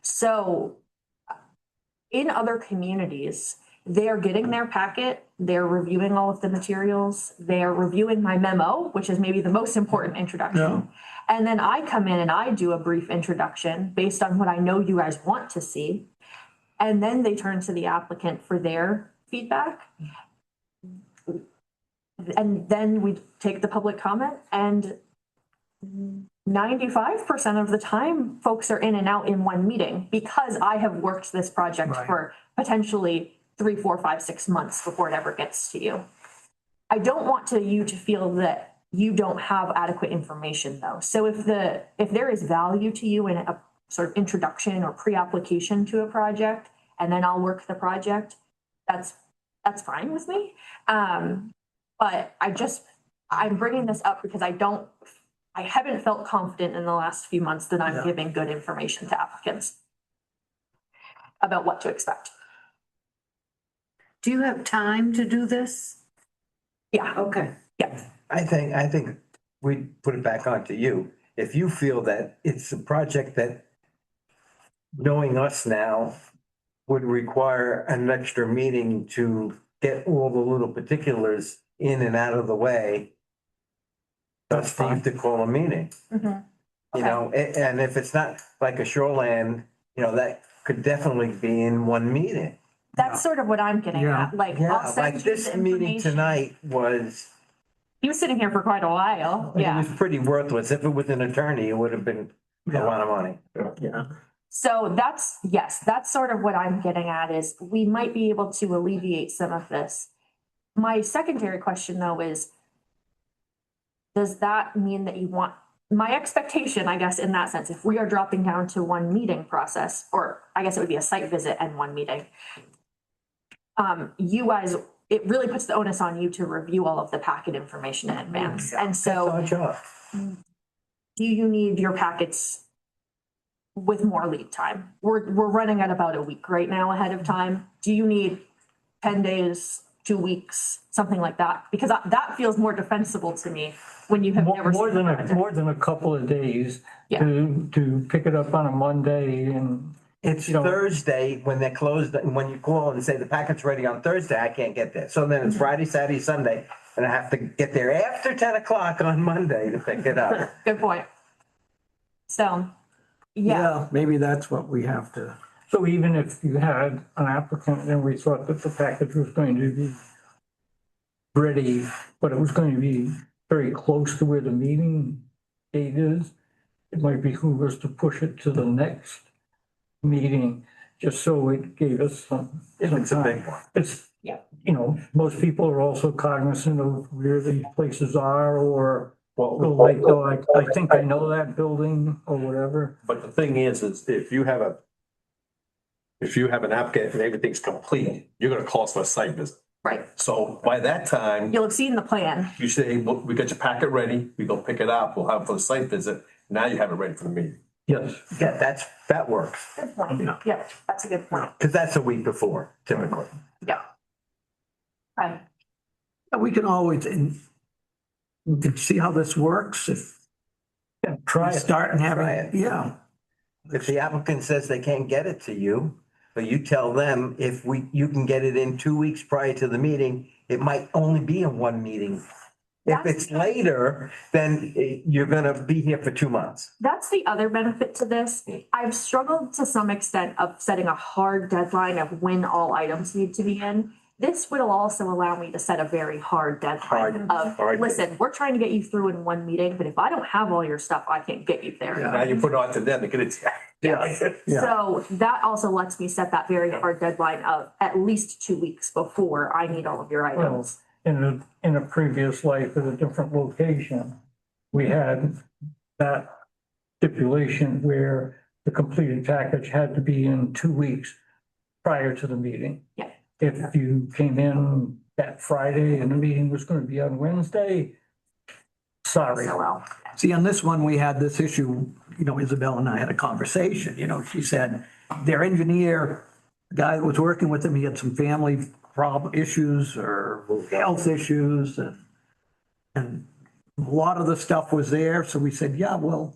So in other communities, they're getting their packet, they're reviewing all of the materials, they're reviewing my memo, which is maybe the most important introduction. Yeah. And then I come in and I do a brief introduction based on what I know you guys want to see. And then they turn to the applicant for their feedback. And then we take the public comment, and 95% of the time, folks are in and out in one meeting because I have worked this project Right. for potentially 3, 4, 5, 6 months before it ever gets to you. I don't want you to feel that you don't have adequate information though. So if there is value to you in a sort of introduction or pre-application to a project, and then I'll work the project, that's fine with me. But I'm bringing this up because I haven't felt confident in the last few months that I'm giving good information to applicants about what to expect. Do you have time to do this? Yeah. Okay. Yeah. I think we put it back onto you. If you feel that it's a project that, knowing us now, would require an extra meeting to get all the little particulars in and out of the way, that's fine to call a meeting. Mm-hmm. You know, and if it's not like a shoreland, you know, that could definitely be in one meeting. That's sort of what I'm getting Yeah. at. Like, I'll Yeah, send like you this the meeting information. tonight was He was sitting here for quite a while, It yeah. was pretty worthless. If it was an attorney, it would have been a lot of money. Yeah. So that's, yes, that's sort of what I'm getting at is we might be able to alleviate some of this. My secondary question though is, does that mean that you want, my expectation, I guess, in that sense, if we are dropping down to one meeting process, or I guess it would be a site visit and one meeting. You guys, it really puts the onus on you to review all of the packet information in advance. And That's so our job. do you need your packets with more lead time? We're running at about a week right now ahead of time. Do you need 10 days, 2 weeks, something like that? Because that feels more defensible to me when you have never More seen than the a, project. more than a couple of days Yeah. to pick it up on a Monday and. It's You know- Thursday when they're closed, and when you call and say the packet's ready on Thursday, I can't get there. So then it's Friday, Saturday, Sunday, and I have to get there after 10 o'clock on Monday to pick it up. Good point. So, yeah, Maybe that's what we have to. So even if you had an applicant and we thought that the package was going to be ready, but it was going to be very close to where the meeting date is, it might behoove us to push it to the next meeting, just so it gave us some. It's a big one. It's, Yeah. you know, most people are also cognizant of where these places are or go like, oh, I think I know that building or whatever. But the thing is if you have an applicant and everything's complete, you're gonna call us for a site visit. right. So by that time, You'll have seen the plan. you say, well, we got your packet ready, we go pick it up, we'll have it for the site visit. Now you have it ready for the meeting. Yes. Yeah, that works, Good point. Yeah, that's a good point. because that's a week before typically. Yeah. Right. We can always, and we can see how this works if Try we it. start and Try having, it. yeah. If the applicant says they can't get it to you, but you tell them you can get it in 2 weeks prior to the meeting, it might only be in one meeting. If it's later, then you're gonna be here for 2 months. That's the other benefit to this. I've struggled to some extent of setting a hard deadline of when all items need to be in. This will also allow me to set a very hard deadline of, listen, we're trying to get you through in one meeting, but if I don't have all your stuff, I can't get you there. Now you put it on to them to get it to you. Yeah. So that also lets me set that very hard deadline of at least 2 weeks before I need all of your items. In a previous life at a different location, we had that stipulation where the completed package had to be in 2 weeks prior to the meeting. Yeah. If you came in that Friday and the meeting was going to be on Wednesday, sorry. So well. See, on this one, we had this issue, Isabel and I had a conversation, she said, their engineer, the guy that was working with them, he had some family issues or health issues and a lot of the stuff was there. So we said, yeah, well,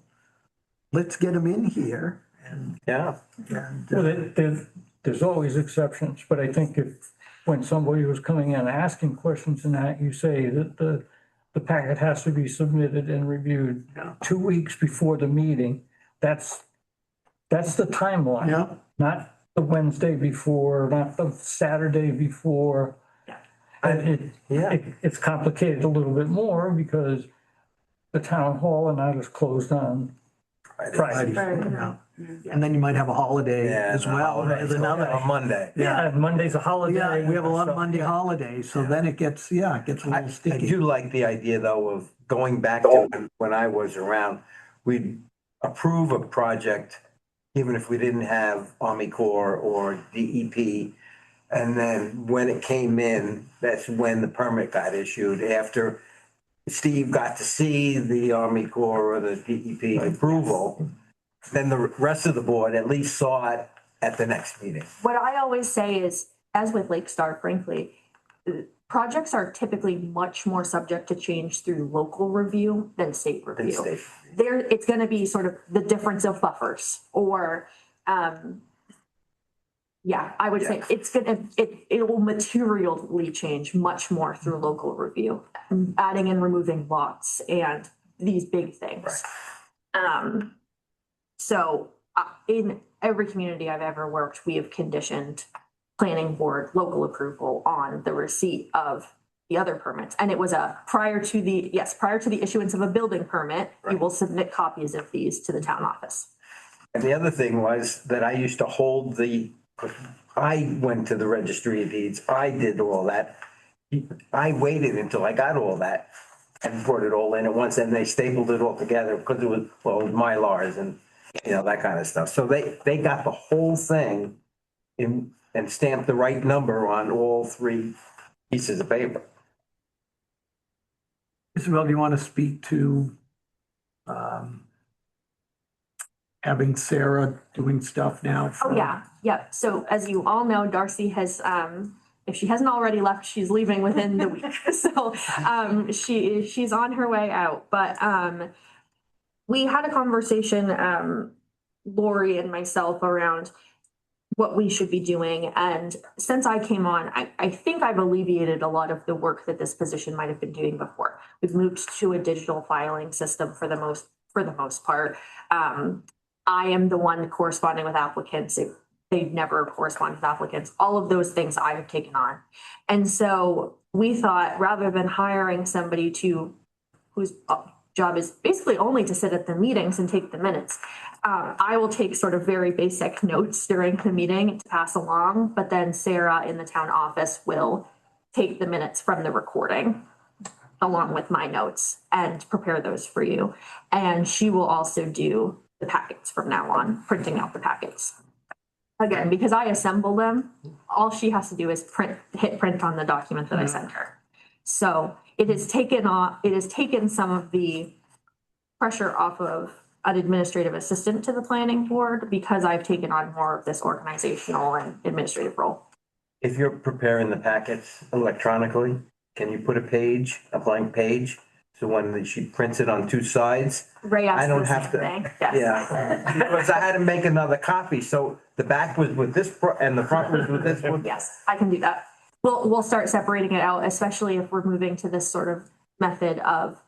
let's get him in here and. Yeah. Well, there's always exceptions, but I think when somebody was coming in asking questions and that, you say that the packet has to be submitted and reviewed 2 weeks before the meeting. That's the timeline. Yeah. Not the Wednesday before, not the Saturday before. And it's complicated a little bit more because the town hall and that is closed on Friday. Yeah. And then you might have a holiday as well. There's another. On Monday. Yeah, and Monday's a holiday. Yeah, we have a lot of Monday holidays, so then it gets a little I sticky. do like the idea though of going back to when I was around, we'd approve a project even if we didn't have Army Corps or DEP. And then when it came in, that's when the permit got issued after Steve got to see the Army Corps or the DEP approval. Then the rest of the board at least saw it at the next meeting. What I always say is, as with Lake Star, frankly, projects are typically much more subject to change through local review than state review. It's gonna be sort of the difference of buffers or, I would say it will materially change much more through local review, adding and removing lots and these big things. So in every community I've ever worked, we have conditioned planning board local approval on the receipt of the other permits. And it was prior to the issuance of a building permit, you will submit copies of these to the town office. And the other thing was that I used to hold I went to the registry of deeds, I did all that. I waited until I got all that and brought it all in at once, and they stapled it all together because it was Mylars and, that kind of stuff. So they got the whole thing and stamped the right number on all 3 pieces of paper. Isabel, do you want to speak to having Sarah doing stuff now? Oh, yeah. So as you all know, Darcy has, if she hasn't already left, she's leaving within the week. So she's on her way out. But we had a conversation, Lori and myself, around what we should be doing. And since I came on, I think I've alleviated a lot of the work that this position might have been doing before. We've moved to a digital filing system for the most part. I am the one corresponding with applicants. They never correspond with applicants. All of those things I have taken on. And so we thought, rather than hiring somebody whose job is basically only to sit at the meetings and take the minutes, I will take sort of very basic notes during the meeting to pass along, but then Sarah in the town office will take the minutes from the recording along with my notes and prepare those for you. And she will also do the packets from now on, printing out the packets. Again, because I assemble them, all she has to do is hit print on the document that I sent her. So it has taken some of the pressure off of an administrative assistant to the planning board because I've taken on more of this organizational and administrative role. If you're preparing the packets electronically, can you put a blank page? So when she prints it on 2 sides, Ray asked I don't the have same to. thing. Yes. Yeah, because I had to make another copy. So the back was with this and the front was with this one. Yes, I can do that. We'll start separating it out, especially if we're moving to this sort of method of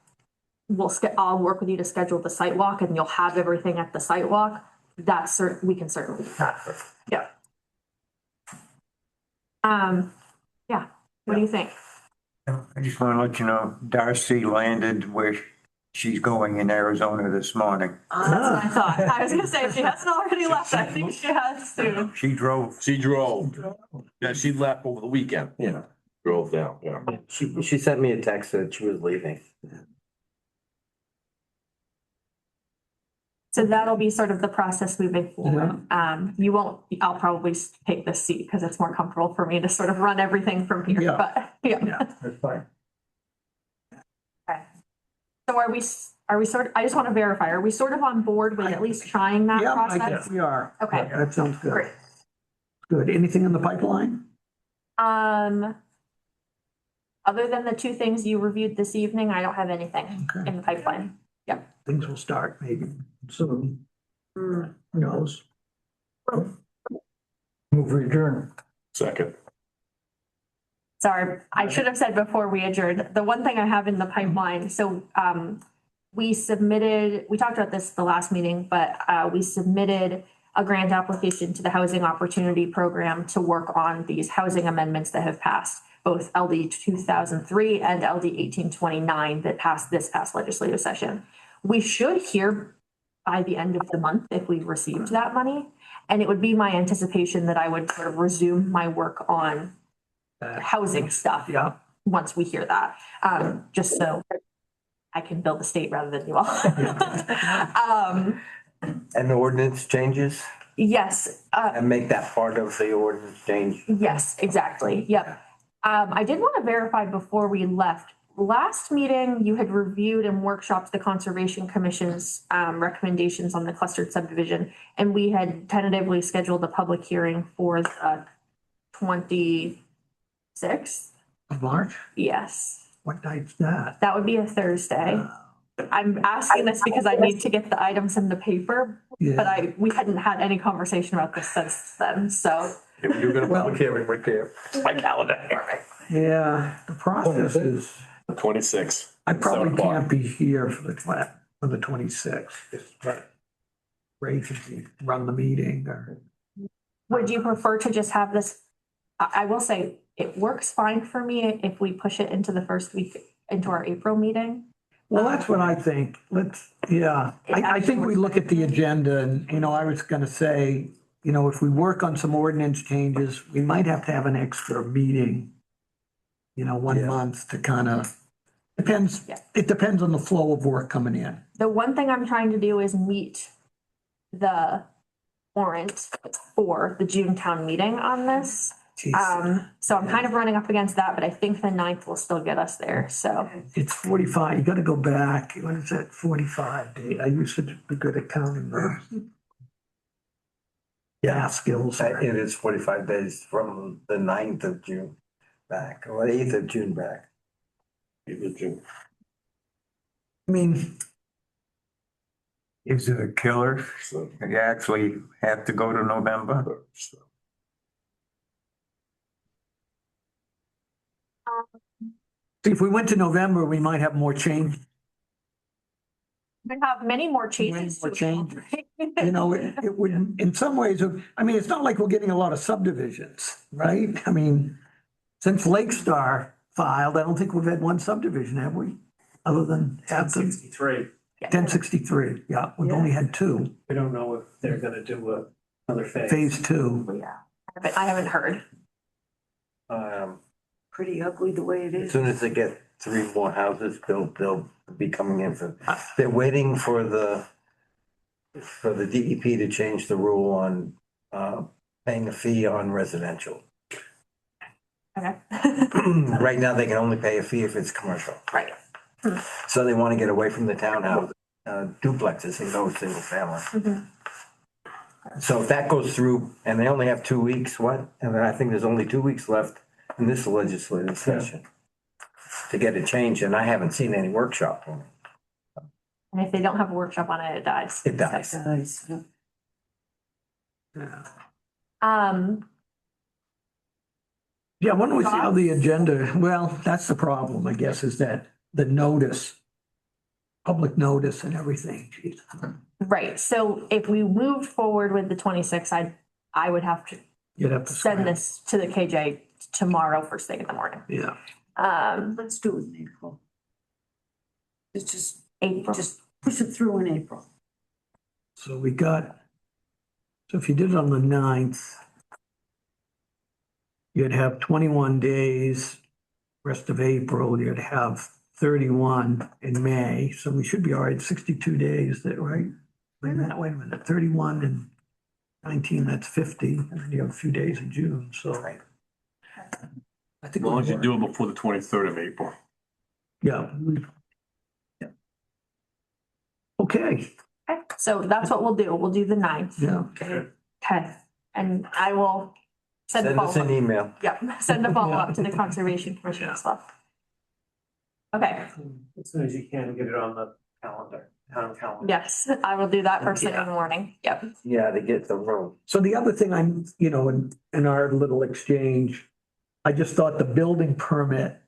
I'll work with you to schedule the site walk and you'll have everything at the site walk. We can certainly do that. Yeah. Yeah. What do you think? I just want to let you know, Darcy landed where she's going in Arizona this morning. That's what I thought. I was gonna say, if she hasn't already left, I think she has to. She drove. Yeah, she left over the weekend. Yeah. Drove down, yeah. She sent me a text that she was leaving. So that'll be sort of the process moving forward. I'll probably take this seat because it's more comfortable for me to sort of run everything from here, Yeah. but yeah. That's fine. Okay. So are we I just want to verify, are we sort of on board with at least trying that Yeah, I process? guess we are. Okay. That sounds good. Great. Good. Anything in the pipeline? Other than the 2 things you reviewed this evening, I don't have anything Okay. in the pipeline. Yep. Things will start maybe soon. Who knows? Move adjourn. Second. Sorry, I should have said before we adjourned, the one thing I have in the pipeline, so we talked about this the last meeting, but we submitted a grant application to the Housing Opportunity Program to work on these housing amendments that have passed, both LD 2003 and LD 1829 that passed this past legislative session. We should hear by the end of the month if we've received that money. And it would be my anticipation that I would sort of resume my work on housing stuff. Yeah. Once we hear that, just so I can build the state rather than you all. And the ordinance changes Yes, and make that part of the ordinance change. yes, exactly. Yep. I did want to verify before we left. Last meeting, you had reviewed and workshopped the Conservation Commission's recommendations on the clustered subdivision, and we had tentatively scheduled a public hearing for the 26th. Of March? Yes, What night's that? that would be a Thursday. I'm asking this because I need to get the items in the paper, but we hadn't had any conversation about this since then, so. You're gonna public hearing right there. My calendar. Yeah, the process is, The 26th. I probably 7 o'clock. can't be here for the 26th. But Ray can run the meeting or. Would you prefer to just have this? I will say, it works fine for me if we push it into the first week, into our April meeting. Well, that's what I think. I think we look at the agenda and, I was gonna say, if we work on some ordinance changes, we might have to have an extra meeting, 1 month to kind of, it depends on the flow of work coming in. The one thing I'm trying to do is meet the warrant for the June town meeting on this. Jeez. So I'm kind of running up against that, but I think the 9th will still get us there, so. It's 45, you gotta go back, when is that, 45 days? I used to be good at counting those. Yeah, skills. It is 45 days from the 9th of June back, or 8th of June back. I mean, Is it a killer? You actually have to go to November? see, if we went to November, we might have more change. We have many more changes. More changes. It would, in some ways, it's not like we're getting a lot of subdivisions, right? Since Lake Star filed, I don't think we've had one subdivision, have we? Other than have the 63. 1063, yeah, we've only had two. We don't know if they're gonna do another phase. Phase 2. Yeah, but I haven't heard. Pretty ugly the way it As is. soon as they get 3 more houses built, they'll be coming in for, they're waiting for the DEP to change the rule on paying a fee on residential. Okay. Right now, they can only pay a fee if it's commercial. Right. So they want to get away from the townhouse duplexes and go single family. So if that goes through, and they only have 2 weeks, and I think there's only 2 weeks left in this legislative session to get it changed, and I haven't seen any workshop on it. And if they don't have a workshop on it, it dies. It dies. Yeah, why don't we see how the agenda, well, that's the problem, I guess, is that the notice, public notice and everything, geez. Right, so if we moved forward with the 26th, I would have to You'd have to. send this to the KJ tomorrow first thing in the morning. Yeah. Let's do it in April. It's just April. push it through in April. So if you did it on the 9th, you'd have 21 days, rest of April, you'd have 31 in May, so we should be all right, 62 days, right? Wait a minute, 31 and 19, that's 50, and then you have a few days in June, so. I As think. long as you do it before the 23rd of April. Yeah. Okay, Okay, so that's what we'll do. We'll do the 9th. yeah. Okay, and I will send a Send us follow-up. an email. Yep, send a follow-up to the Conservation Commission and stuff. Okay, As soon as you can, get it on the calendar, town calendar. yes, I will do that first thing in the morning. Yep. Yeah, to get the room. So the other thing in our little exchange, I just thought the building permit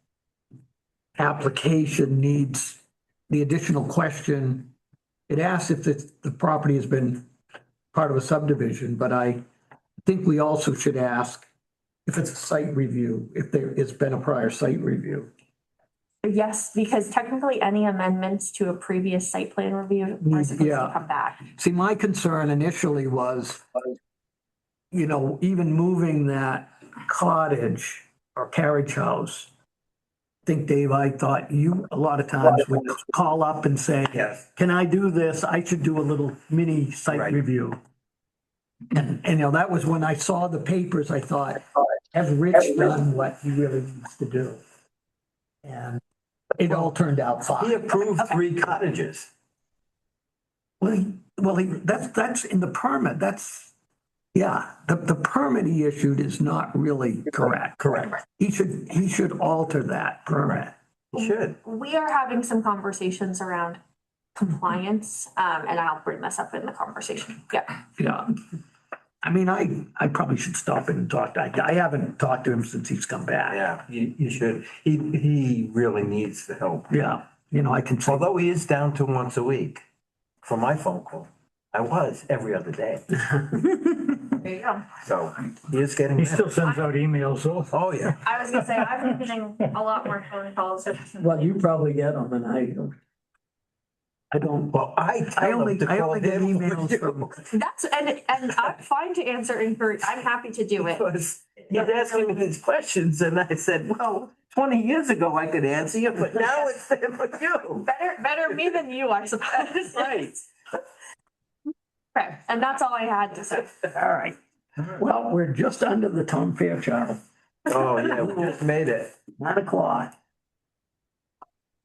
application needs the additional question. It asks if the property has been part of a subdivision, but I think we also should ask if it's a site review, if there has been a prior site review. Yes, because technically any amendments to a previous site plan review are supposed to come back. See, my concern initially was, even moving that cottage or carriage house. I think, Dave, I thought you a lot of times would call up and say, Yes. can I do this? I should do a little mini site Right. review. And that was when I saw the papers, I thought, has Rich done what he really needs to do? And it all turned out He fine. approved 3 cottages. That's in the permit. The permit he issued is not really correct. Correct. He should alter that permit. He should. We are having some conversations around compliance, and I'll bring this up in the conversation. Yep. Yeah. I probably should stop in and talk to, I haven't talked to him since he's come back. Yeah, you should. He really needs the help. Yeah, I can say, Although he is down to once a week for my phone call. I was every other day. There you go. So he is getting. He still sends out emails, so. Oh, yeah. I was gonna say, I've been getting a lot more phone calls. Well, you probably get them and I don't. Well, I only get him, emails from. That's, and I'm fine to answer inquiry. I'm happy to do it. Because he's asking me these questions and I said, well, 20 years ago I could answer you, but now it's them for you. Better me than you, I suppose. Right. Okay, and that's all I had to say. All right. Well, we're just under the Tom Fairchild, Oh, yeah, we just made it. 9:00.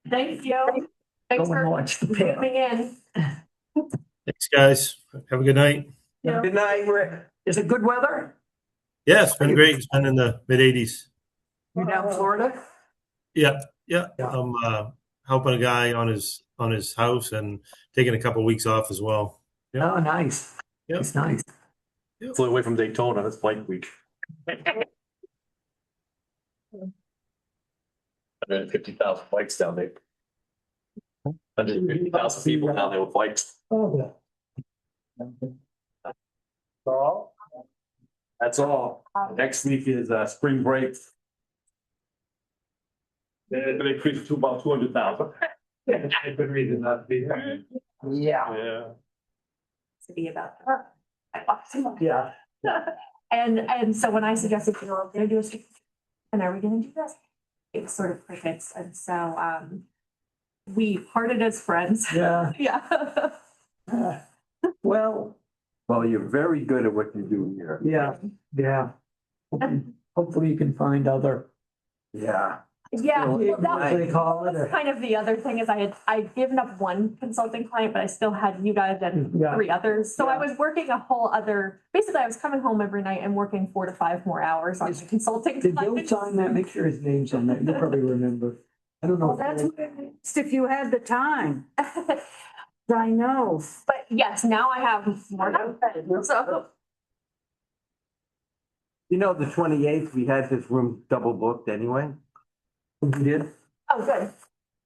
Thank you. Go Thanks and for watch the pair. coming in. Thanks, guys. Have a good night. Yeah. Good night, Rick. Is it good weather? Yeah, it's been great. It's been in the mid-80s. You down in Florida? Yeah. Yeah. I'm helping a guy on his house and taking a couple weeks off as well. Oh, nice. Yep. It's nice. Flew away from Daytona, it's bike week. 150,000 bikes down there. 150,000 people down there with bikes. Oh, That's all. Next week is spring break. They're gonna increase to about 200,000. Good reason not to be there. yeah. Yeah. To be about that. I walked him. Yeah. And so when I suggested, you know, I'm gonna do a street, and are we gonna do this? It was sort of crickets, and so we parted as friends. Yeah. Yeah. Well, Well, you're very good at what you do here. yeah, yeah. Hopefully you can find other. Yeah. Yeah, well, What that do they call it? was kind of the other thing is I'd given up one consulting client, but I still had you guys and Yeah. 3 others. So I Yeah. was working a whole other, basically I was coming home every night and working 4 to 5 more hours on the consulting Did Bill client. sign that? Make sure his name's on that. You probably remember. I don't know. Well, that's what it is, if you had the time. I know. But yes, now I have more time. So, You know, the 28th, we had this room double booked anyway. You did? oh, good.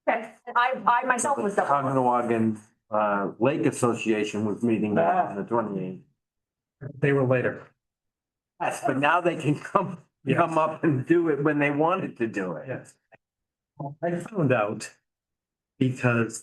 Okay, I myself was double. Cognawagan Lake Association was meeting on the 28th. They were later. Yes, but now they can come up and do it when they wanted to do it. Yes. I found out because